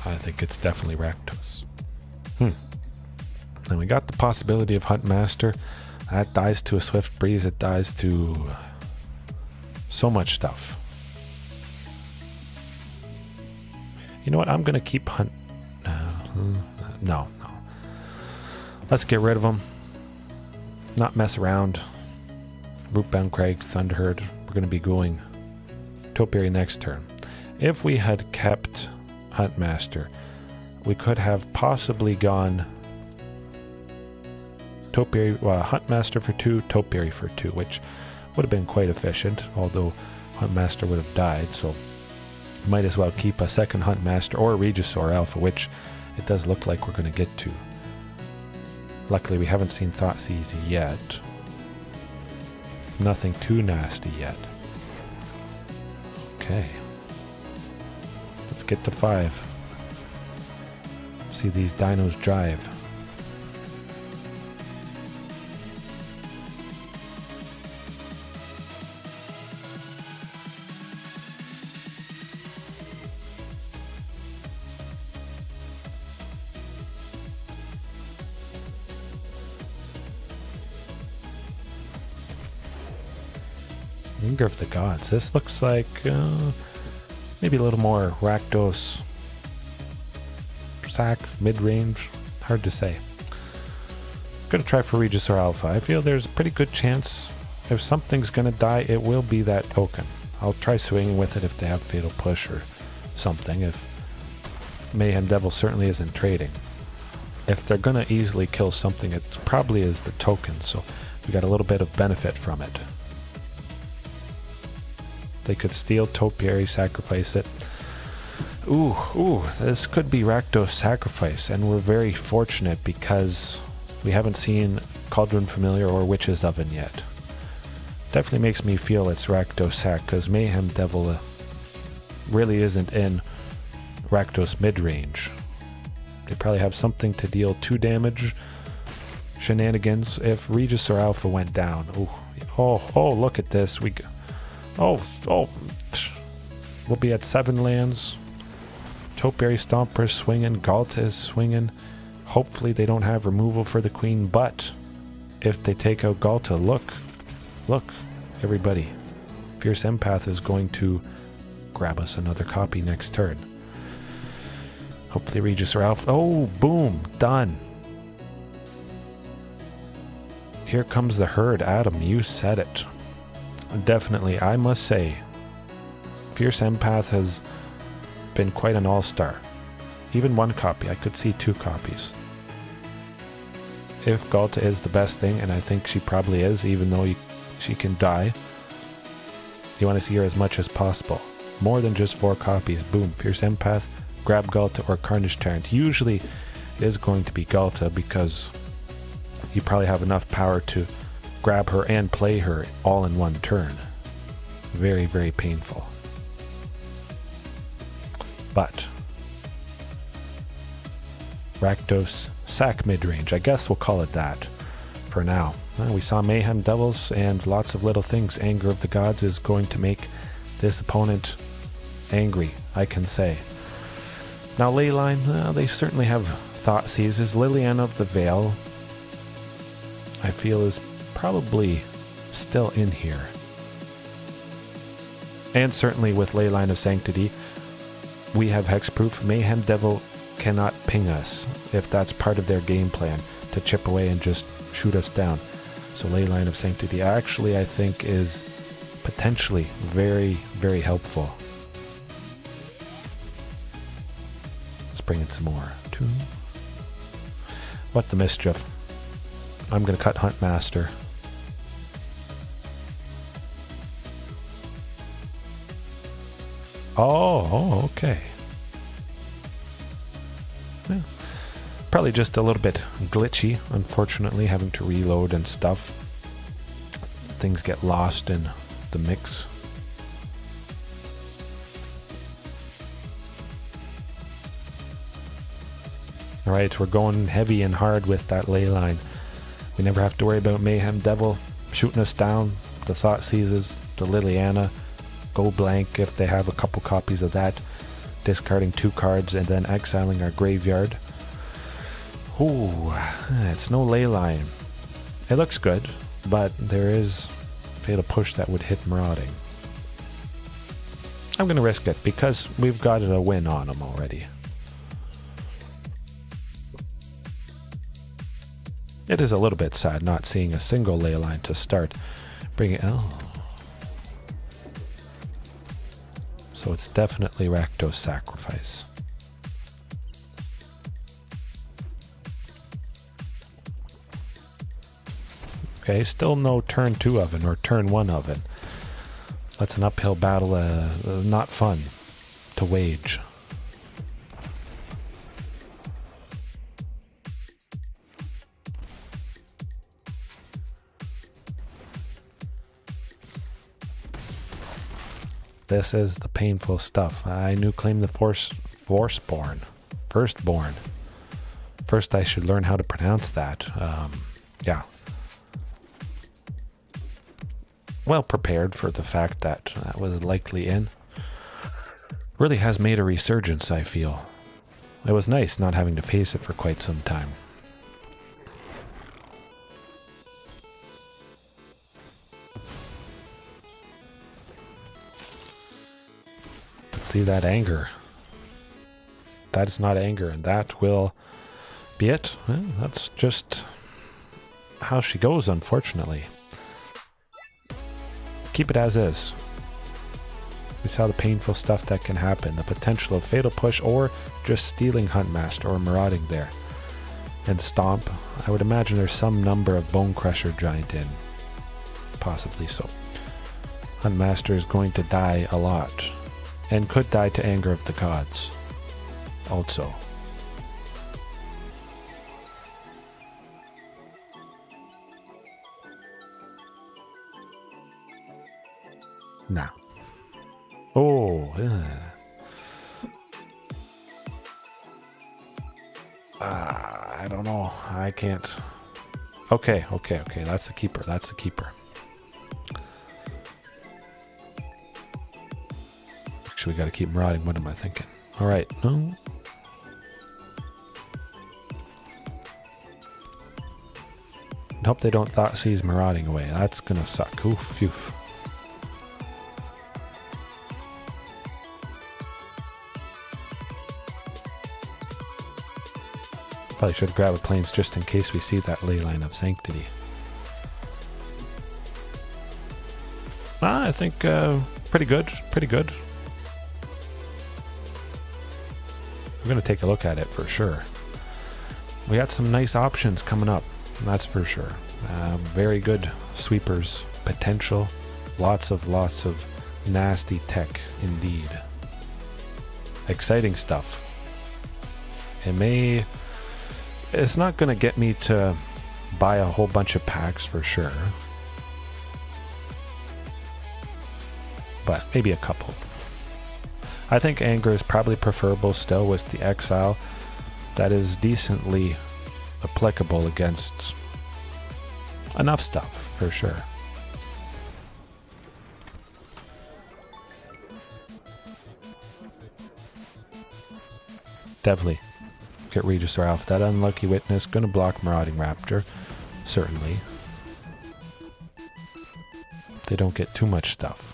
I think it's definitely Rakdos. And we got the possibility of Huntmaster. That dies to a Swift Breeze. It dies to so much stuff. You know what? I'm going to keep No. Let's get rid of them. Not mess around. Rootbound Crag, Thunderherd. We're going to be going Topiary next turn. If we had kept Huntmaster, we could have possibly gone Topiary, Huntmaster for 2, Topiary for 2, which would have been quite efficient, although Huntmaster would have died, so might as well keep a second Huntmaster or a Regisaur Alpha, which it does look like we're going to get to. Luckily, we haven't seen Thoughtseize yet. Nothing too nasty yet. Okay. Let's get to 5. See these dinos drive. Anger of the Gods. This looks like maybe a little more rakdos sack, mid-range. Hard to say. Gonna try for Regisaur Alpha. I feel there's a pretty good chance if something's gonna die, it will be that token. I'll try swinging with it if they have Fatal Push or something. If Mayhem Devil certainly isn't trading. If they're gonna easily kill something, it probably is the token, so we got a little bit of benefit from it. They could steal Topiary, sacrifice it. Ooh, this could be rakdos sacrifice, and we're very fortunate because we haven't seen Cauldron Familiar or Witch's Oven yet. Definitely makes me feel it's rakdos sack, because Mayhem Devil really isn't in rakdos mid-range. They probably have something to deal 2 damage shenanigans if Regisaur Alpha went down. Ooh. Oh, look at this. We'll be at 7 lands. Topiary Stomper is swinging. Ghalta is swinging. Hopefully they don't have removal for the Queen, but if they take out Ghalta, look, everybody. Fierce Empath is going to grab us another copy next turn. Hopefully Regisaur Alpha. Oh, boom, done. Here comes the herd. Adam, you said it. Definitely, I must say, Fierce Empath has been quite an all-star. Even 1 copy. I could see 2 copies. If Ghalta is the best thing, and I think she probably is, even though she can die, you want to see her as much as possible. More than just 4 copies. Boom. Fierce Empath, grab Ghalta or Carnage Tyrant. Usually it is going to be Ghalta because you probably have enough power to grab her and play her all in 1 turn. Very, very painful. But rakdos sack mid-range. I guess we'll call it that for now. We saw Mayhem Devils and lots of little things. Anger of the Gods is going to make this opponent angry, I can say. Now Leyline, they certainly have Thought Seizes. Leyline of the Vale, I feel, is probably still in here. And certainly with Leyline of Sanctity, we have hexproof. Mayhem Devil cannot ping us if that's part of their game plan, to chip away and just shoot us down. So Leyline of Sanctity actually, I think, is potentially very, very helpful. Let's bring in some more. 2. What the mischief. I'm going to cut Huntmaster. Oh, okay. Yeah. Probably just a little bit glitchy, unfortunately, having to reload and stuff. Things get lost in the mix. Alright, we're going heavy and hard with that Leyline. We never have to worry about Mayhem Devil shooting us down. The Thought Seizes, the Liliana, go blank if they have a couple copies of that, discarding 2 cards and then exiling our graveyard. Ooh, it's no Leyline. It looks good, but there is Fatal Push that would hit Marauding. I'm going to risk it because we've got a win on them already. It is a little bit sad not seeing a single Leyline to start. Bring it. Oh. So it's definitely rakdos sacrifice. Okay, still no turn 2 oven or turn 1 oven. That's an uphill battle, not fun to wage. This is the painful stuff. I knew claim the firstborn. First I should learn how to pronounce that. Yeah. Well prepared for the fact that that was likely in. Really has made a resurgence, I feel. It was nice not having to face it for quite some time. Let's see that anger. That is not anger, and that will be it. Well, that's just how she goes, unfortunately. Keep it as is. We saw the painful stuff that can happen, the potential of Fatal Push or just stealing Huntmaster or Marauding there. And Stomp, I would imagine there's some number of Bone Crusher Giant in. Possibly so. Huntmaster is going to die a lot, and could die to Anger of the Gods also. Nah. Oh, I don't know. I can't. Okay. That's the keeper. That's the keeper. Actually, we got to keep marauding. What am I thinking? All right. No. Hope they don't Thoughtseize marauding away. That's gonna suck. Oof, phew. Probably should grab a planes just in case we see that Leyline of Sanctity. I think pretty good. Pretty good. We're going to take a look at it for sure. We got some nice options coming up, that's for sure. Very good sweepers potential. Lots of nasty tech indeed. Exciting stuff. It's not going to get me to buy a whole bunch of packs for sure. But maybe a couple. I think Anger is probably preferable still with the Exile. That is decently applicable against enough stuff for sure. Definitely. Get Regisaur Alpha. That Unlucky Witness gonna block Marauding Raptor. Certainly. They don't get too much stuff.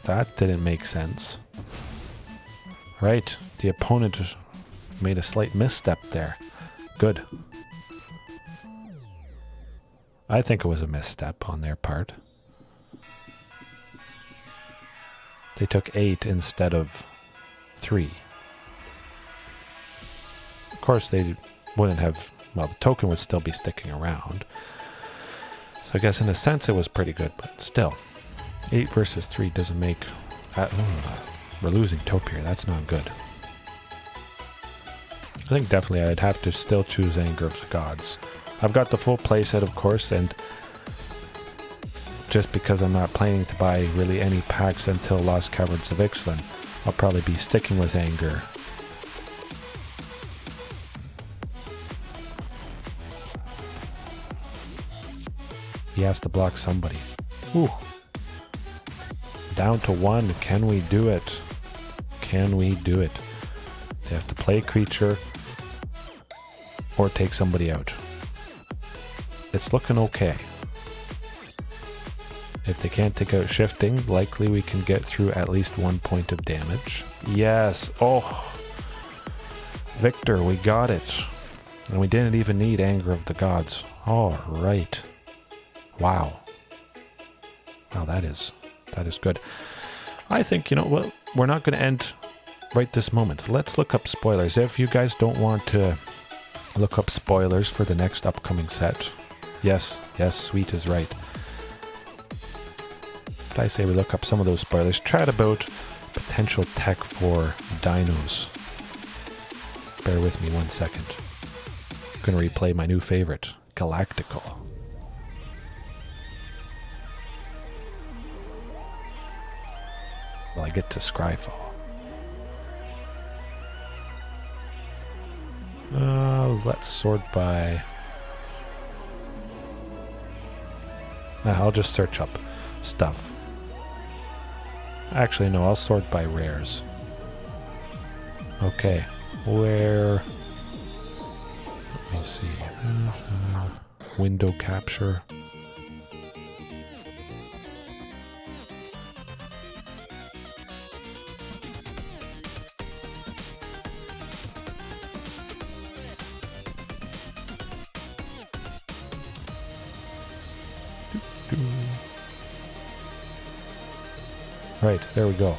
That didn't make sense. Right. The opponent made a slight misstep there. Good. I think it was a misstep on their part. They took 8 instead of 3. Of course, they wouldn't have... Well, the token would still be sticking around. So I guess in a sense it was pretty good, but still. 8 versus 3 doesn't make... we're losing Topiary. That's not good. I think definitely I'd have to still choose Anger of the Gods. I've got the full playset, of course, and just because I'm not planning to buy really any packs until Lost Caverns of Ixalan, I'll probably be sticking with Anger. He has to block somebody. Ooh. Down to 1. Can we do it? Can we do it? They have to play a creature or take somebody out. It's looking okay. If they can't take out Shifting, likely we can get through at least 1 point of damage. Yes. Oh. Victor, we got it. And we didn't even need Anger of the Gods. All right. Wow. Wow, that is good. I think, you know what, we're not going to end right this moment. Let's look up spoilers. If you guys don't want to look up spoilers for the next upcoming set, yes, Sweet is right. But I say we look up some of those spoilers. Chat about potential tech for dinos. Bear with me 1 second. I'm going to replay my new favorite, Galactical. Well, I get to Scryfall. Let's sort by... I'll just search up stuff. Actually, no, I'll sort by rares. Okay, where... Let me see. Window capture. Right, there we go.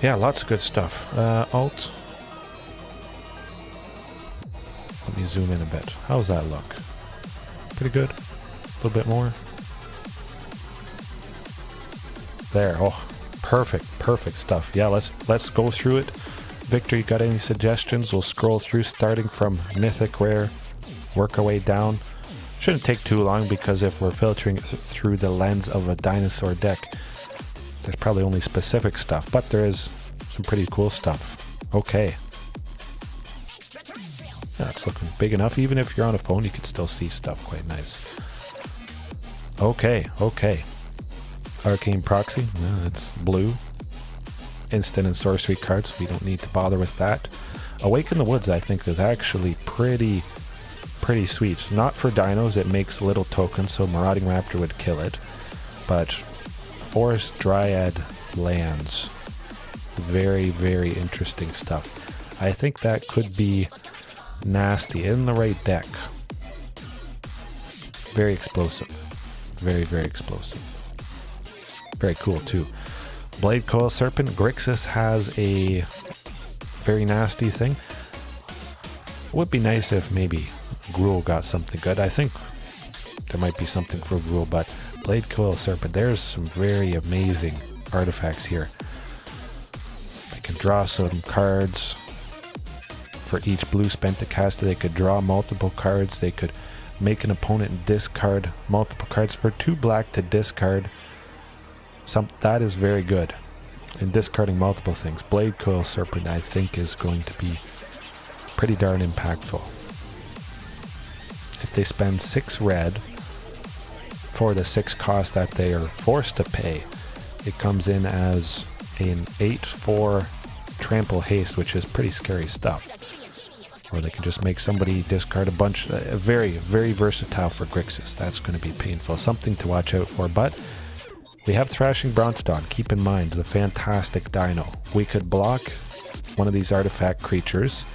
Yeah, lots of good stuff. Alt. Let me zoom in a bit. How's that look? Pretty good? A little bit more? There. Oh, perfect stuff. Yeah, let's go through it. Victor, you got any suggestions? We'll scroll through starting from Mythic Rare, work our way down. Shouldn't take too long because if we're filtering it through the lens of a dinosaur deck, there's probably only specific stuff, but there is some pretty cool stuff. Okay. That's looking big enough. Even if you're on a phone, you can still see stuff quite nice. Okay. Arcane Proxy. It's blue. Instant and sorcery cards. We don't need to bother with that. Awaken the Woods, I think, is actually pretty sweet. Not for dinos. It makes little tokens, so Marauding Raptor would kill it. But Forest Dryad lands. Very interesting stuff. I think that could be nasty in the right deck. Very explosive. Very explosive. Very cool too. Blade Coil Serpent. Grixis has a very nasty thing. Would be nice if maybe Gruul got something good. I think there might be something for Gruul, but Blade Coil Serpent, there's some very amazing artifacts here. They can draw some cards for each blue spent to cast it. They could draw multiple cards. They could make an opponent discard multiple cards for 2 black to discard. That is very good in discarding multiple things. Blade Coil Serpent, I think, is going to be pretty darn impactful. If they spend 6 red for the 6 cost that they are forced to pay, it comes in as an 8/4 trample haste, which is pretty scary stuff. Or they can just make somebody discard a bunch. Very versatile for Grixis. That's going to be painful. Something to watch out for. But we have Thrashing Bronzedon. Keep in mind, the fantastic dino. We could block one of these artifact creatures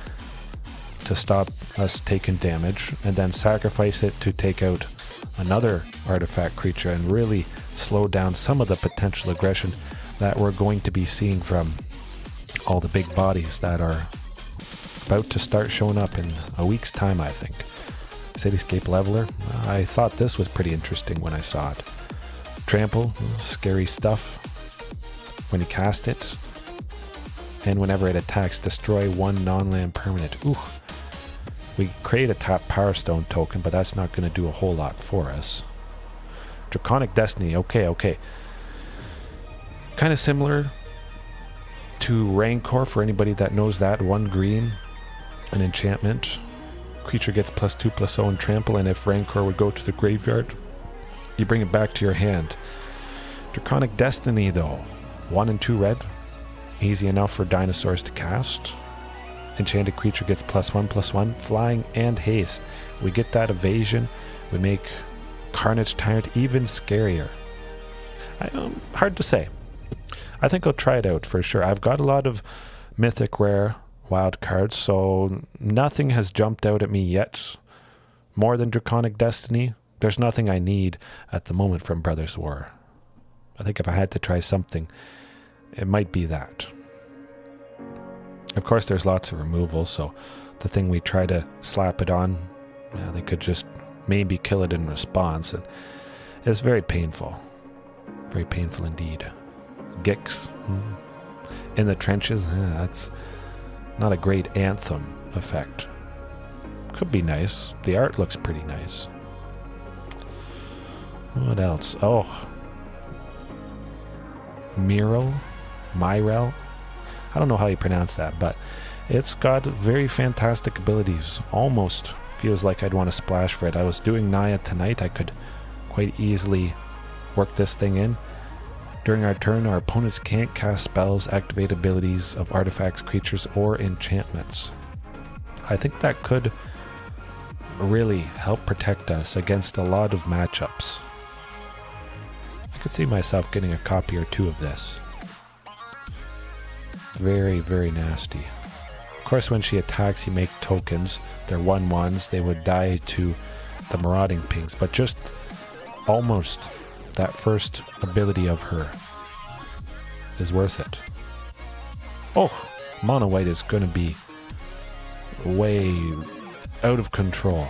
to stop us taking damage, and then sacrifice it to take out another artifact creature and really slow down some of the potential aggression that we're going to be seeing from all the big bodies that are about to start showing up in a week's time, I think. Cityscape Leveler. I thought this was pretty interesting when I saw it. Trample, scary stuff when you cast it. And whenever it attacks, destroy 1 non-land permanent. Ooh. We create a tap Power Stone token, but that's not going to do a whole lot for us. Draconic Destiny. Okay. Kind of similar to Rancor for anybody that knows that. 1 green, an enchantment. Creature gets +2/+0 and trample, and if Rancor would go to the graveyard, you bring it back to your hand. Draconic Destiny, though. 1 and 2 red. Easy enough for dinosaurs to cast. Enchanted creature gets +1/+1, flying and haste. We get that evasion. We make Carnage Tyrant even scarier. Hard to say. I think I'll try it out for sure. I've got a lot of Mythic Rare wild cards, so nothing has jumped out at me yet. More than Draconic Destiny. There's nothing I need at the moment from Brothers War. I think if I had to try something, it might be that. Of course, there's lots of removal, so the thing we try to slap it on, they could just maybe kill it in response, and it's very painful. Very painful indeed. Gix in the trenches, that's not a great anthem effect. Could be nice. The art looks pretty nice. What else? Oh. Myrel? I don't know how you pronounce that, but it's got very fantastic abilities. Almost feels like I'd want to splash for it. I was doing Naya tonight. I could quite easily work this thing in. During our turn, our opponents can't cast spells, activate abilities of artifacts, creatures, or enchantments. I think that could really help protect us against a lot of matchups. I could see myself getting a copy or 2 of this. Very nasty. course, when she attacks, you make tokens. They're 1/1s. They would die to the Marauding Pings, but just almost that first ability of her is worth it. Oh, mono white is going to be way out of control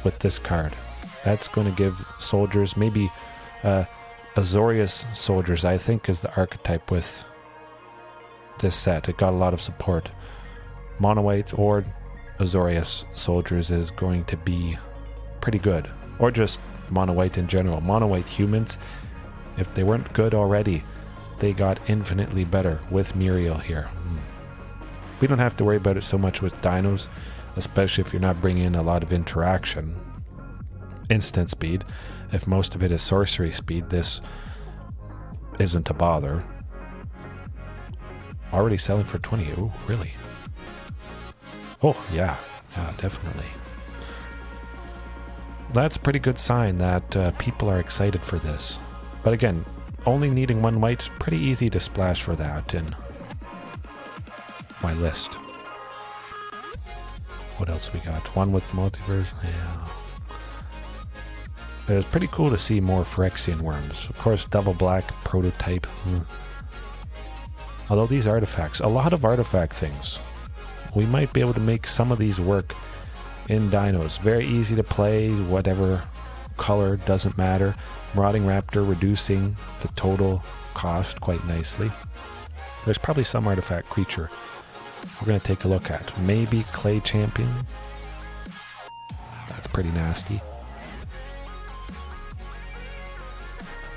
with this card. That's going to give soldiers, maybe Azorius soldiers, I think, is the archetype with this set. It got a lot of support. Mono white or Azorius soldiers is going to be pretty good. Or just mono white in general. Mono white humans, if they weren't good already, they got infinitely better with Muriel here. We don't have to worry about it so much with dinos, especially if you're not bringing in a lot of interaction. Instant speed. If most of it is sorcery speed, this isn't a bother. Already selling for 20. Oh, really? Oh, yeah. Yeah, definitely. That's a pretty good sign that people are excited for this. But again, only needing 1 white, pretty easy to splash for that in my list. What else we got? One with multiverse? Yeah. It was pretty cool to see more Phyrexian worms. Of course, double black prototype. Although these artifacts, a lot of artifact things. We might be able to make some of these work in dinos. Very easy to play, whatever color, doesn't matter. Marauding Raptor reducing the total cost quite nicely. There's probably some artifact creature we're going to take a look at. Maybe Clay Champion. That's pretty nasty.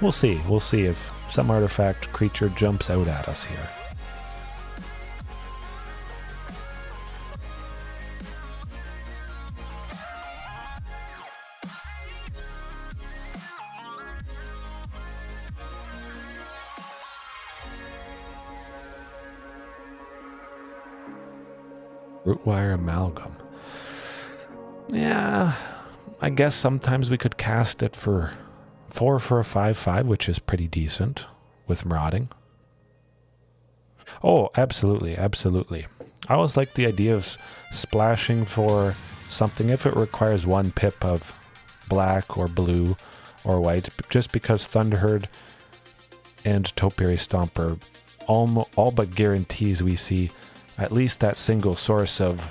We'll see. We'll see if some artifact creature jumps out at us here. Rootwire Amalgam. Yeah, I guess sometimes we could cast it for 4 for a 5/5, which is pretty decent with Marauding. Oh, absolutely, absolutely. I always like the idea of splashing for something if it requires 1 pip of black or blue or white, just because Thunderherd and Topiary Stomper all but guarantees we see at least that single source of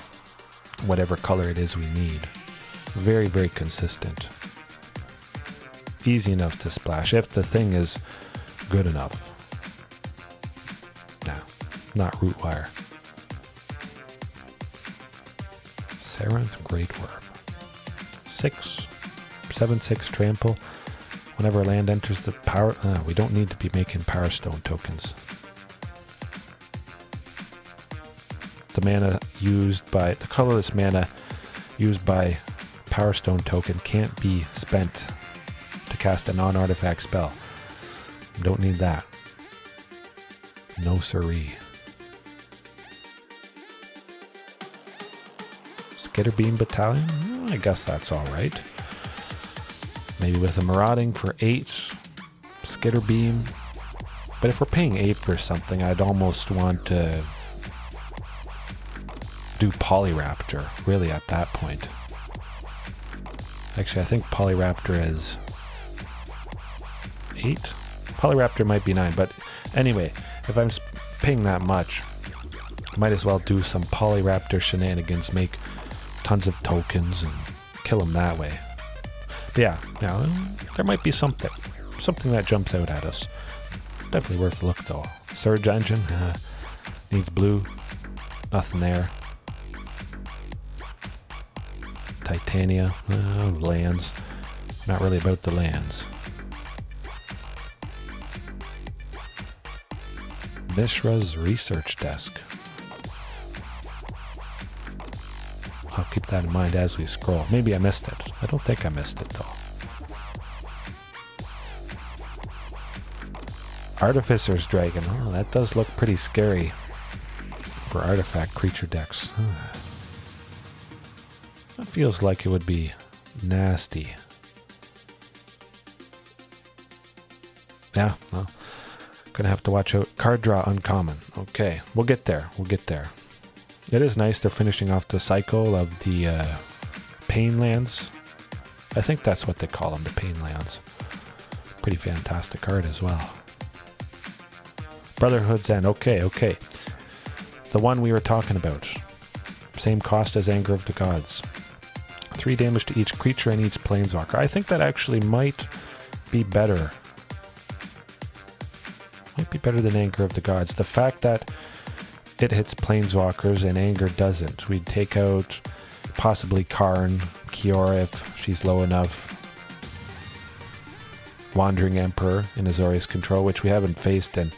whatever color it is we need. Very, very consistent. Easy enough to splash if the thing is good enough. Nah, not Rootwire. Sarenth Great Worm. 7/6 trample. Whenever land enters the power... we don't need to be making Power Stone tokens. The mana used by... The colorless mana used by Power Stone token can't be spent to cast a non-artifact spell. Don't need that. No siree. Skitterbeam Battalion? I guess that's alright. Maybe with a Marauding for 8. Skitterbeam. But if we're paying 8 for something, I'd almost want to do Polyraptor, really, at that point. Actually, I think Polyraptor is 8? Polyraptor might be 9, but anyway, if I'm paying that much, might as well do some Polyraptor shenanigans, make tons of tokens, and kill them that way. But yeah, there might be something that jumps out at us. Definitely worth a look, though. Surge Engine, needs blue, nothing there. Titania, lands, not really about the lands. Mishra's Research Desk. I'll keep that in mind as we scroll. Maybe I missed it. I don't think I missed it, though. Artificer's Dragon. Oh, that does look pretty scary for artifact creature decks. That feels like it would be nasty. Yeah, well, gonna have to watch out. Card draw uncommon. Okay, we'll get there. We'll get there. It is nice they're finishing off the cycle of the Pain Lands. I think that's what they call them, the Pain Lands. Pretty fantastic card as well. Brotherhood's End. Okay. The one we were talking about. Same cost as Anger of the Gods. 3 damage to each creature and each planeswalker. I think that actually might be better. Might be better than Anger of the Gods. The fact that it hits planeswalkers and Anger doesn't. We'd take out possibly Karn, Kiora if she's low enough. Wandering Emperor in Azorius Control, which we haven't faced in,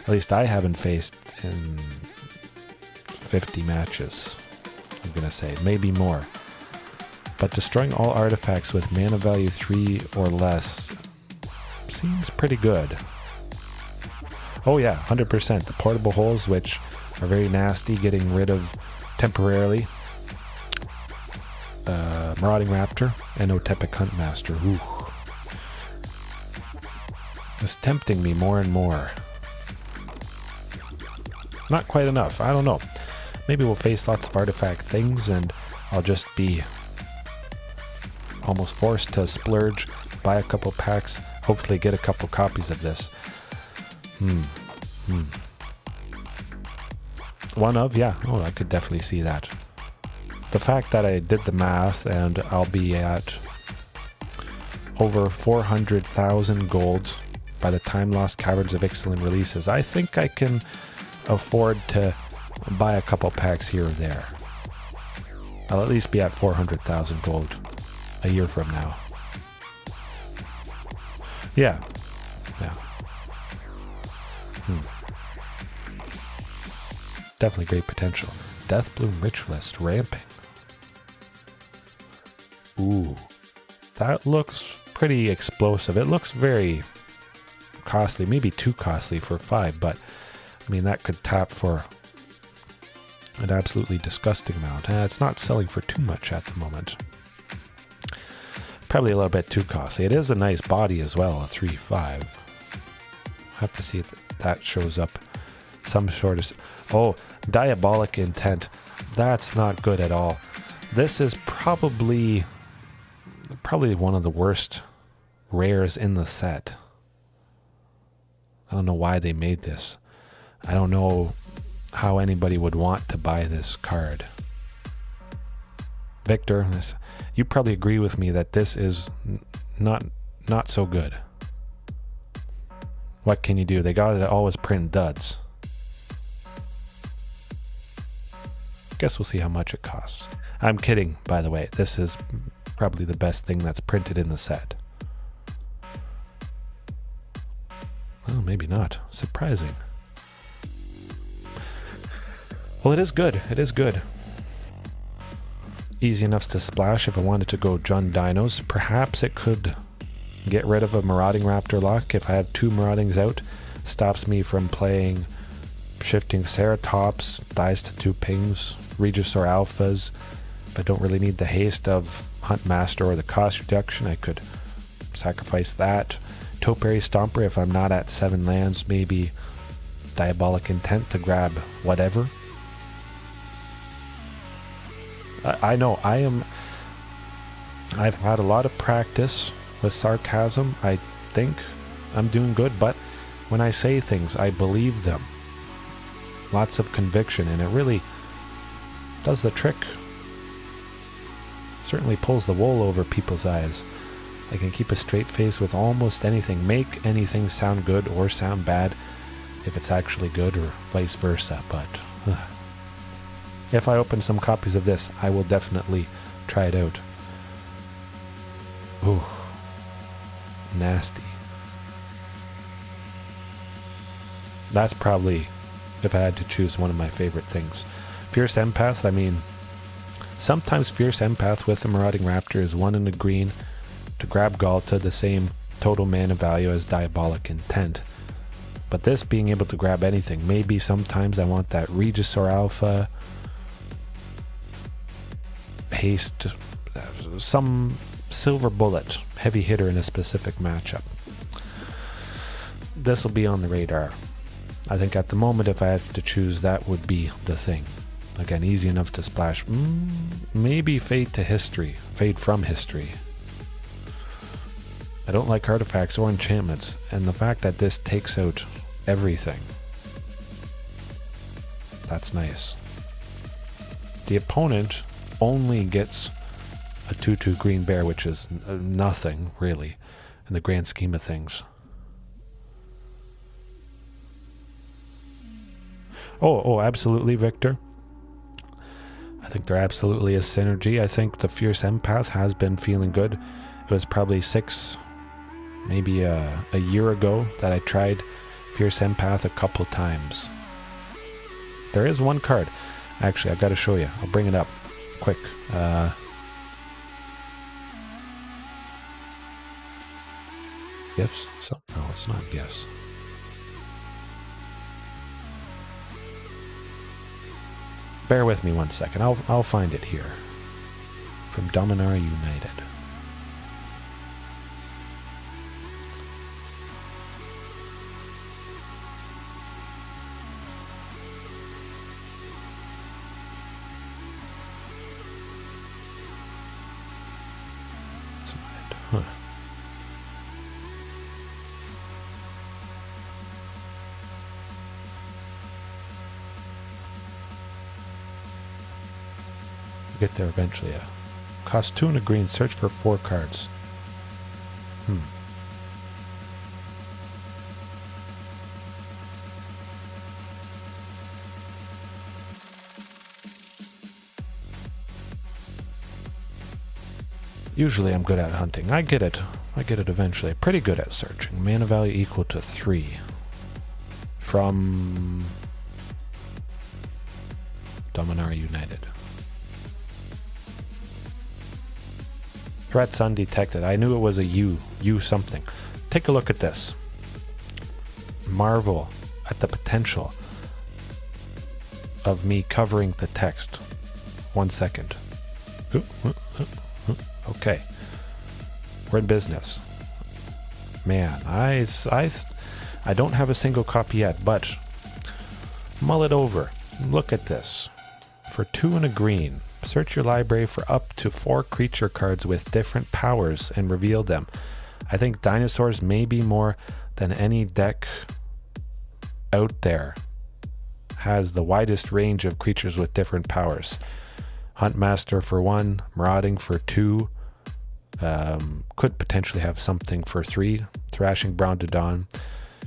at least I haven't faced in 50 matches, I'm going to say. Maybe more. But destroying all artifacts with mana value 3 or less seems pretty good. Oh yeah, 100%. The portable holes, which are very nasty, getting rid of temporarily. Marauding Raptor and Otepec Huntmaster. Ooh. It's tempting me more and more. Not quite enough. I don't know. Maybe we'll face lots of artifact things and I'll just be almost forced to splurge, buy a couple packs, hopefully get a couple copies of this. One of, yeah. Oh, I could definitely see that. The fact that I did the math and I'll be at over 400,000 golds by the time Lost Caverns of Ixalan releases, I think I can afford to buy a couple packs here or there. I'll at least be at 400,000 gold a year from now. Yeah. Definitely great potential. Deathbloom Ritualist ramping. Ooh. That looks pretty explosive. It looks very costly, maybe too costly for 5, but I mean that could tap for an absolutely disgusting amount. It's not selling for too much at the moment. Probably a little bit too costly. It is a nice body as well, a 3/5. Have to see if that shows up some sort of... Oh, Diabolic Intent. That's not good at all. This is probably one of the worst rares in the set. I don't know why they made this. I don't know how anybody would want to buy this card. Victor, you probably agree with me that this is not so good. What can you do? They gotta always print duds. Guess we'll see how much it costs. I'm kidding, by the way. This is probably the best thing that's printed in the set. Well, maybe not. Surprising. Well, it is good. It is good. Easy enough to splash if I wanted to go Jund Dinos. Perhaps it could get rid of a Marauding Raptor lock if I have 2 Maraudings out. Stops me from playing Shifting Ceratops, dies to 2 pings, Regisaur Alphas. If I don't really need the haste of Huntmaster or the cost reduction, I could sacrifice that. Topiary Stomper if I'm not at 7 lands, maybe Diabolic Intent to grab whatever. I know I've had a lot of practice with sarcasm. I think I'm doing good, but when I say things, I believe them. Lots of conviction, and it really does the trick. Certainly pulls the wool over people's eyes. I can keep a straight face with almost anything, make anything sound good or sound bad if it's actually good, or vice versa, but if I open some copies of this, I will definitely try it out. Ooh. Nasty. That's probably, if I had to choose, one of my favorite things. Fierce Empath, I mean, sometimes Fierce Empath with the Marauding Raptor is 1 in the green to grab Ghalta, the same total mana value as Diabolic Intent. But this being able to grab anything, maybe sometimes I want that Regisaur Alpha, haste, some silver bullet, heavy hitter in a specific matchup. This will be on the radar. I think at the moment, if I had to choose, that would be the thing. Again, easy enough to splash. Maybe Fade to History. Fade from History. I don't like artifacts or enchantments, and the fact that this takes out everything. That's nice. The opponent only gets a 2/2 green bear, which is nothing, really, in the grand scheme of things. Oh, absolutely, Victor. I think there absolutely is synergy. I think the Fierce Empath has been feeling good. It was probably maybe a year ago that I tried Fierce Empath a couple times. There is one card. Actually, I've got to show you. I'll bring it up quick. Gifts? No, it's not gifts. Bear with me 1 second. I'll find it here. From Dominar United. That's not it. Huh. Get there eventually. Cost 2 and a green. Search for 4 cards. Usually I'm good at hunting. I get it eventually. Pretty good at searching. Mana value equal to 3. From Dominar United. Threats undetected. I knew it was a U something. Take a look at this. Marvel at the potential of me covering the text. 1 second. Okay. We're in business. Man, I don't have a single copy yet, but mull it over. Look at this. For 2 and a green. Search your library for up to 4 creature cards with different powers and reveal them. I think dinosaurs may be more than any deck out there has the widest range of creatures with different powers. Huntmaster for 1, Marauding for 2, could potentially have something for 3, Thrashing Brown-to-Dawn,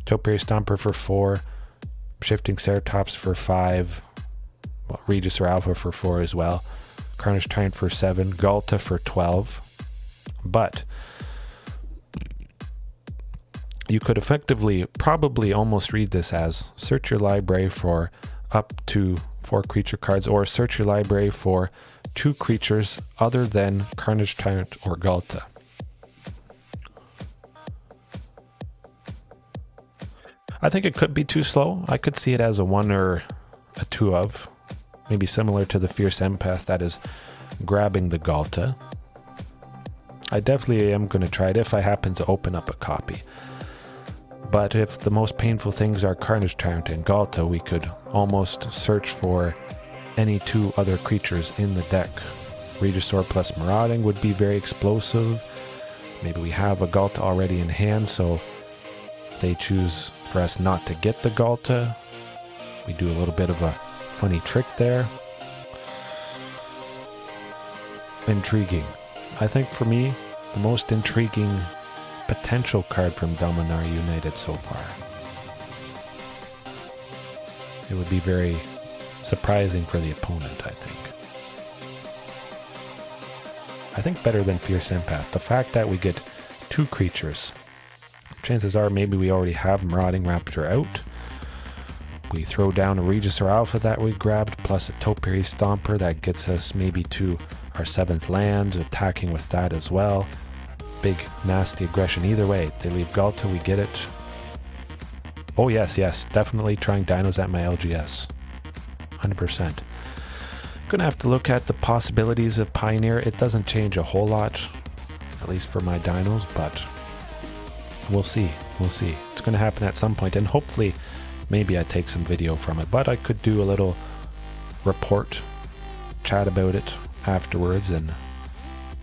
Topiary Stomper for 4, Shifting Ceratops for 5, Regisaur Alpha for 4 as well. Carnage Tyrant for 7, Ghalta for 12. But you could effectively probably almost read this as search your library for up to 4 creature cards, or search your library for 2 creatures other than Carnage Tyrant or Ghalta. I think it could be too slow. I could see it as a 1 or a 2 of. Maybe similar to the Fierce Empath that is grabbing the Ghalta. I definitely am going to try it if I happen to open up a copy. But if the most painful things are Carnage Tyrant and Ghalta, we could almost search for any 2 other creatures in the deck. Regisaur plus Marauding would be very explosive. Maybe we have a Ghalta already in hand, so they choose for us not to get the Ghalta. We do a little bit of a funny trick there. Intriguing. I think for me, the most intriguing potential card from Dominar United so far. It would be very surprising for the opponent, I think. I think better than Fierce Empath. The fact that we get 2 creatures. Chances are maybe we already have Marauding Raptor out. We throw down a Regisaur Alpha that we grabbed, plus a Topiary Stomper that gets us maybe to our 7th land, attacking with that as well. Big, nasty aggression. Either way, they leave Ghalta, we get it. Oh yes, definitely trying dinos at my LGS. 100%. Gonna have to look at the possibilities of Pioneer. It doesn't change a whole lot, at least for my dinos, but we'll see. It's gonna happen at some point, and hopefully maybe I take some video from it, but I could do a little report, chat about it afterwards, and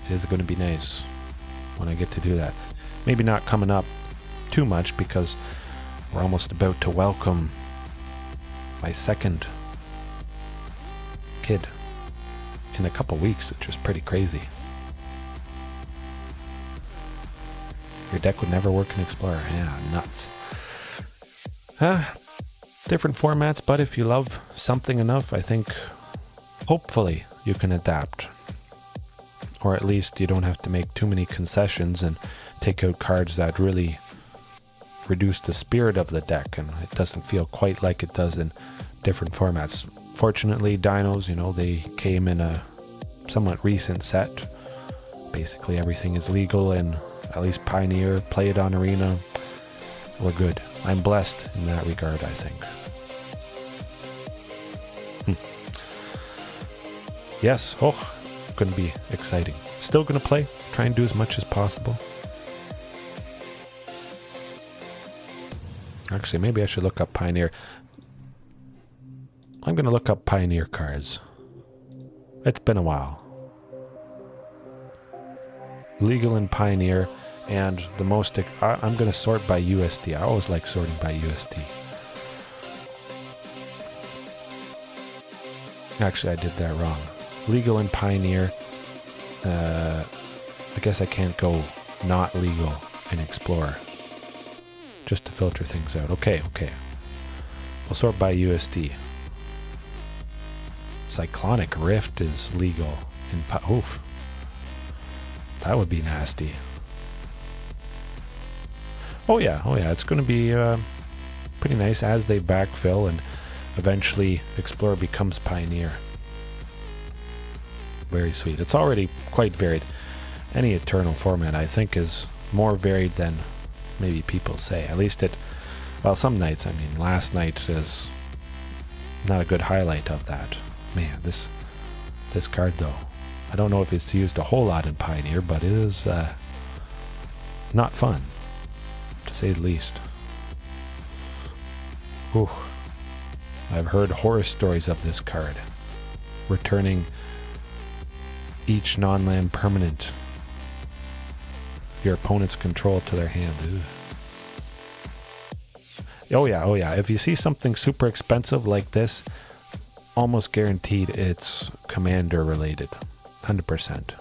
it is going to be nice when I get to do that. Maybe not coming up too much because we're almost about to welcome my second kid in a couple weeks, which is pretty crazy. Your deck would never work in Explorer. Yeah, nuts. Different formats, but if you love something enough, I think hopefully you can adapt. Or at least you don't have to make too many concessions and take out cards that really reduce the spirit of the deck, and it doesn't feel quite like it does in different formats. Fortunately, Dinos, they came in a somewhat recent set. Basically everything is legal in at least Pioneer, Play It on Arena. We're good. I'm blessed in that regard, I think. Yes, going to be exciting. Still going to play, try and do as much as possible. Actually, maybe I should look up Pioneer. I'm going to look up Pioneer cards. It's been a while. Legal in Pioneer, and the most... I'm going to sort by USD. I always like sorting by USD. Actually, I did that wrong. Legal in Pioneer. I guess I can't go not legal in Explorer. Just to filter things out. Okay. We'll sort by USD. Cyclonic Rift is legal in oof. That would be nasty. Oh yeah, it's going to be pretty nice as they backfill and eventually Explorer becomes Pioneer. Very sweet. It's already quite varied. Any Eternal format, I think, is more varied than maybe people say. At least some nights. I mean, last night is not a good highlight of that. Man, this card though, I don't know if it's used a whole lot in Pioneer, but it is not fun, to say the least. Whew. I've heard horror stories of this card. Returning each non-land permanent your opponent's control to their hand. Ew. Oh yeah. If you see something super expensive like this, almost guaranteed it's commander related. 100%.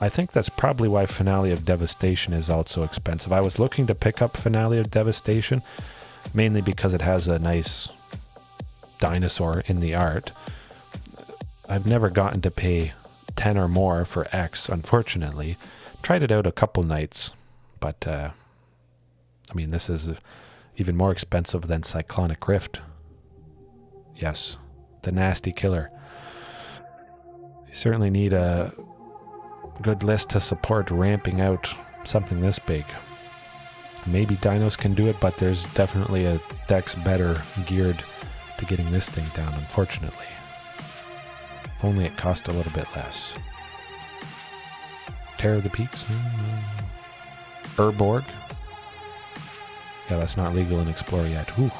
I think that's probably why Finale of Devastation is also expensive. I was looking to pick up Finale of Devastation, mainly because it has a nice dinosaur in the art. I've never gotten to pay 10 or more for X, unfortunately. Tried it out a couple nights, but I mean, this is even more expensive than Cyclonic Rift. Yes, the nasty killer. You certainly need a good list to support ramping out something this big. Maybe Dinos can do it, but there's definitely a decks better geared to getting this thing down, unfortunately. If only it cost a little bit less. Terror of the Peaks? Urborg? Yeah, that's not legal in Explorer yet. Ooh.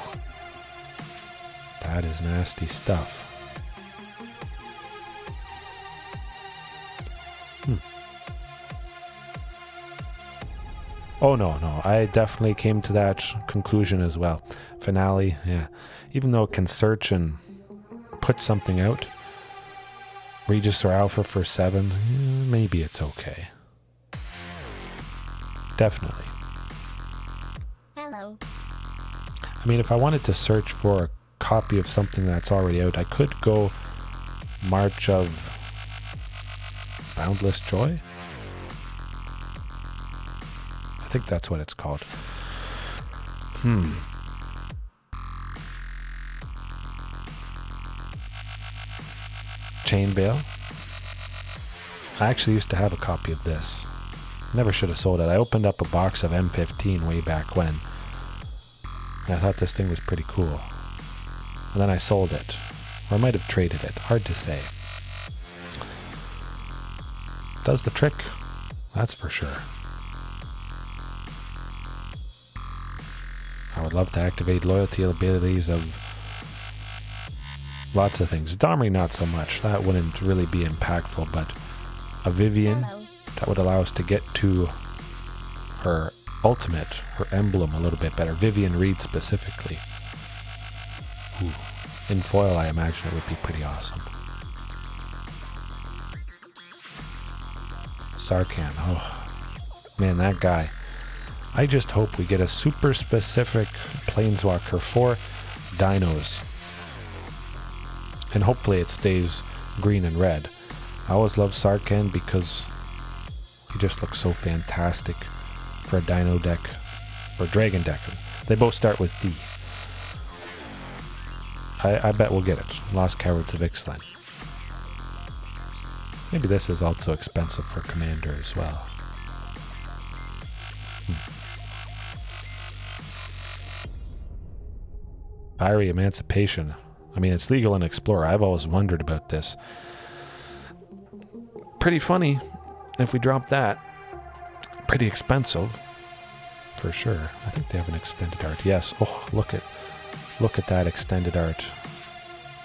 That is nasty stuff. Oh, no. I definitely came to that conclusion as well. Finale, yeah. Even though it can search and put something out, Regisaur Alpha for 7, maybe it's okay. Definitely. Hello. I mean, if I wanted to search for a copy of something that's already out, I could go March of Boundless Joy? I think that's what it's called. Chainbale. I actually used to have a copy of this. Never should have sold it. I opened up a box of M15 way back when, and I thought this thing was pretty cool. And then I sold it. Or I might have traded it. Hard to say. Does the trick? That's for sure. would love to activate loyalty abilities of lots of things. Domri not so much. That wouldn't really be impactful, but a Vivian, that would allow us to get to her ultimate, her emblem a little bit better. Vivian Reed specifically. Ooh. In foil, I imagine it would be pretty awesome. Sarkhan, oh man, that guy. I just hope we get a super specific planeswalker for dinos. And hopefully it stays green and red. I always love Sarkhan because he just looks so fantastic for a dino deck or dragon deck. They both start with D. I bet we'll get it. Lost Cowards of Ixalan. Maybe this is also expensive for Commander as well. Fiery Emancipation. I mean, it's legal in Explorer. I've always wondered about this. Pretty funny if we drop that. Pretty expensive, for sure. I think they have an extended art. Yes. Oh, look at that extended art.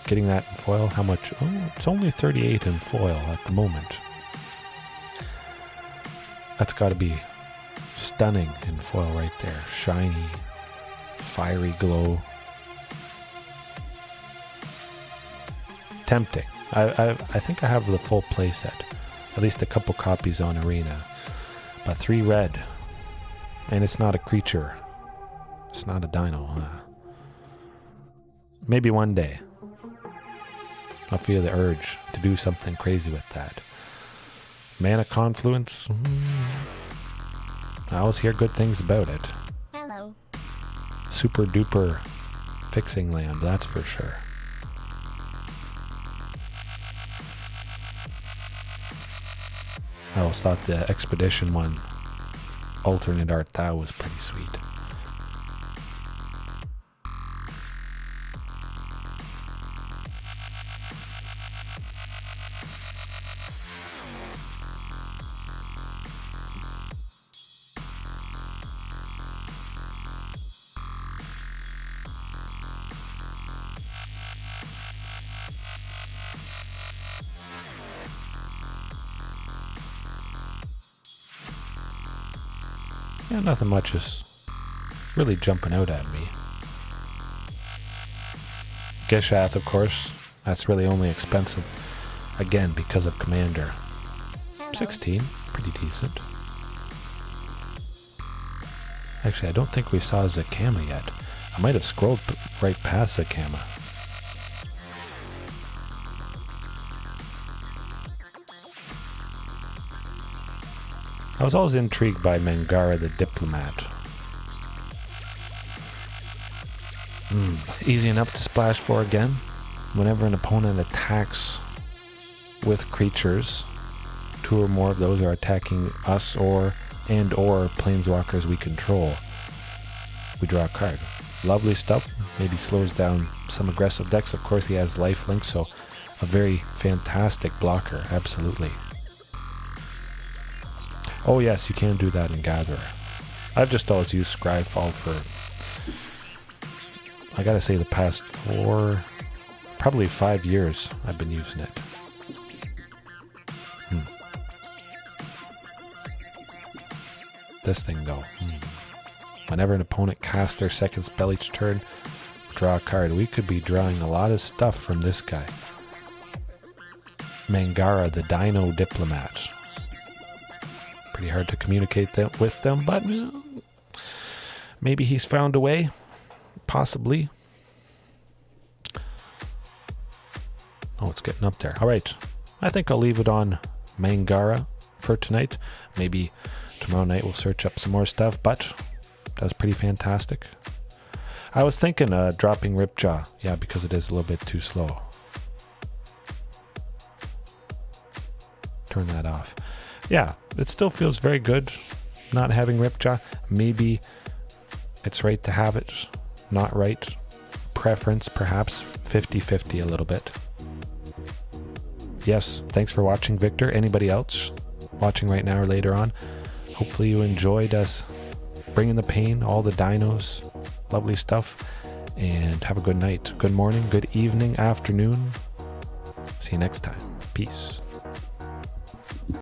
Getting that in foil, how much? Oh, it's only 38 in foil at the moment. That's got to be stunning in foil right there. Shiny, fiery glow. Tempting. I think I have the full playset. At least a couple copies on Arena. But 3 red. And it's not a creature. It's not a dino. Maybe one day I'll feel the urge to do something crazy with that. Mana Confluence. I always hear good things about it. Hello. Super duper fixing land, that's for sure. I always thought the Expedition one, alternate art, that was pretty sweet. Yeah, nothing much is really jumping out at me. Geshath, of course, that's really only expensive, again, because of Commander. 16, pretty decent. Actually, I don't think we saw Zakama yet. I might have scrolled right past Zakama. I was always intrigued by Mangara the Diplomat. Easy enough to splash for again. Whenever an opponent attacks with creatures, 2 or more of those are attacking us or planeswalkers we control. We draw a card. Lovely stuff. Maybe slows down some aggressive decks. Of course, he has lifelink, so a very fantastic blocker. Absolutely. Oh yes, you can do that in Gatherer. I've just always used Scryfall for, I gotta say, the past 4, probably 5 years I've been using it. This thing though. Whenever an opponent casts their second spell each turn, draw a card. We could be drawing a lot of stuff from this guy. Mangara the Dino Diplomat. Pretty hard to communicate with them, but maybe he's found a way. Possibly. Oh, it's getting up there. All right. I think I'll leave it on Mangara for tonight. Maybe tomorrow night we'll search up some more stuff, but that's pretty fantastic. I was thinking dropping Ripjaw. Yeah, because it is a little bit too slow. Turn that off. Yeah, it still feels very good not having Ripjaw. Maybe it's right to have it, not right. Preference, perhaps 50-50 a little bit. Yes, thanks for watching, Victor. Anybody else watching right now or later on? Hopefully you enjoyed us bringing the pain, all the dinos, lovely stuff. And have a good night, good morning, good evening, afternoon. See you next time. Peace.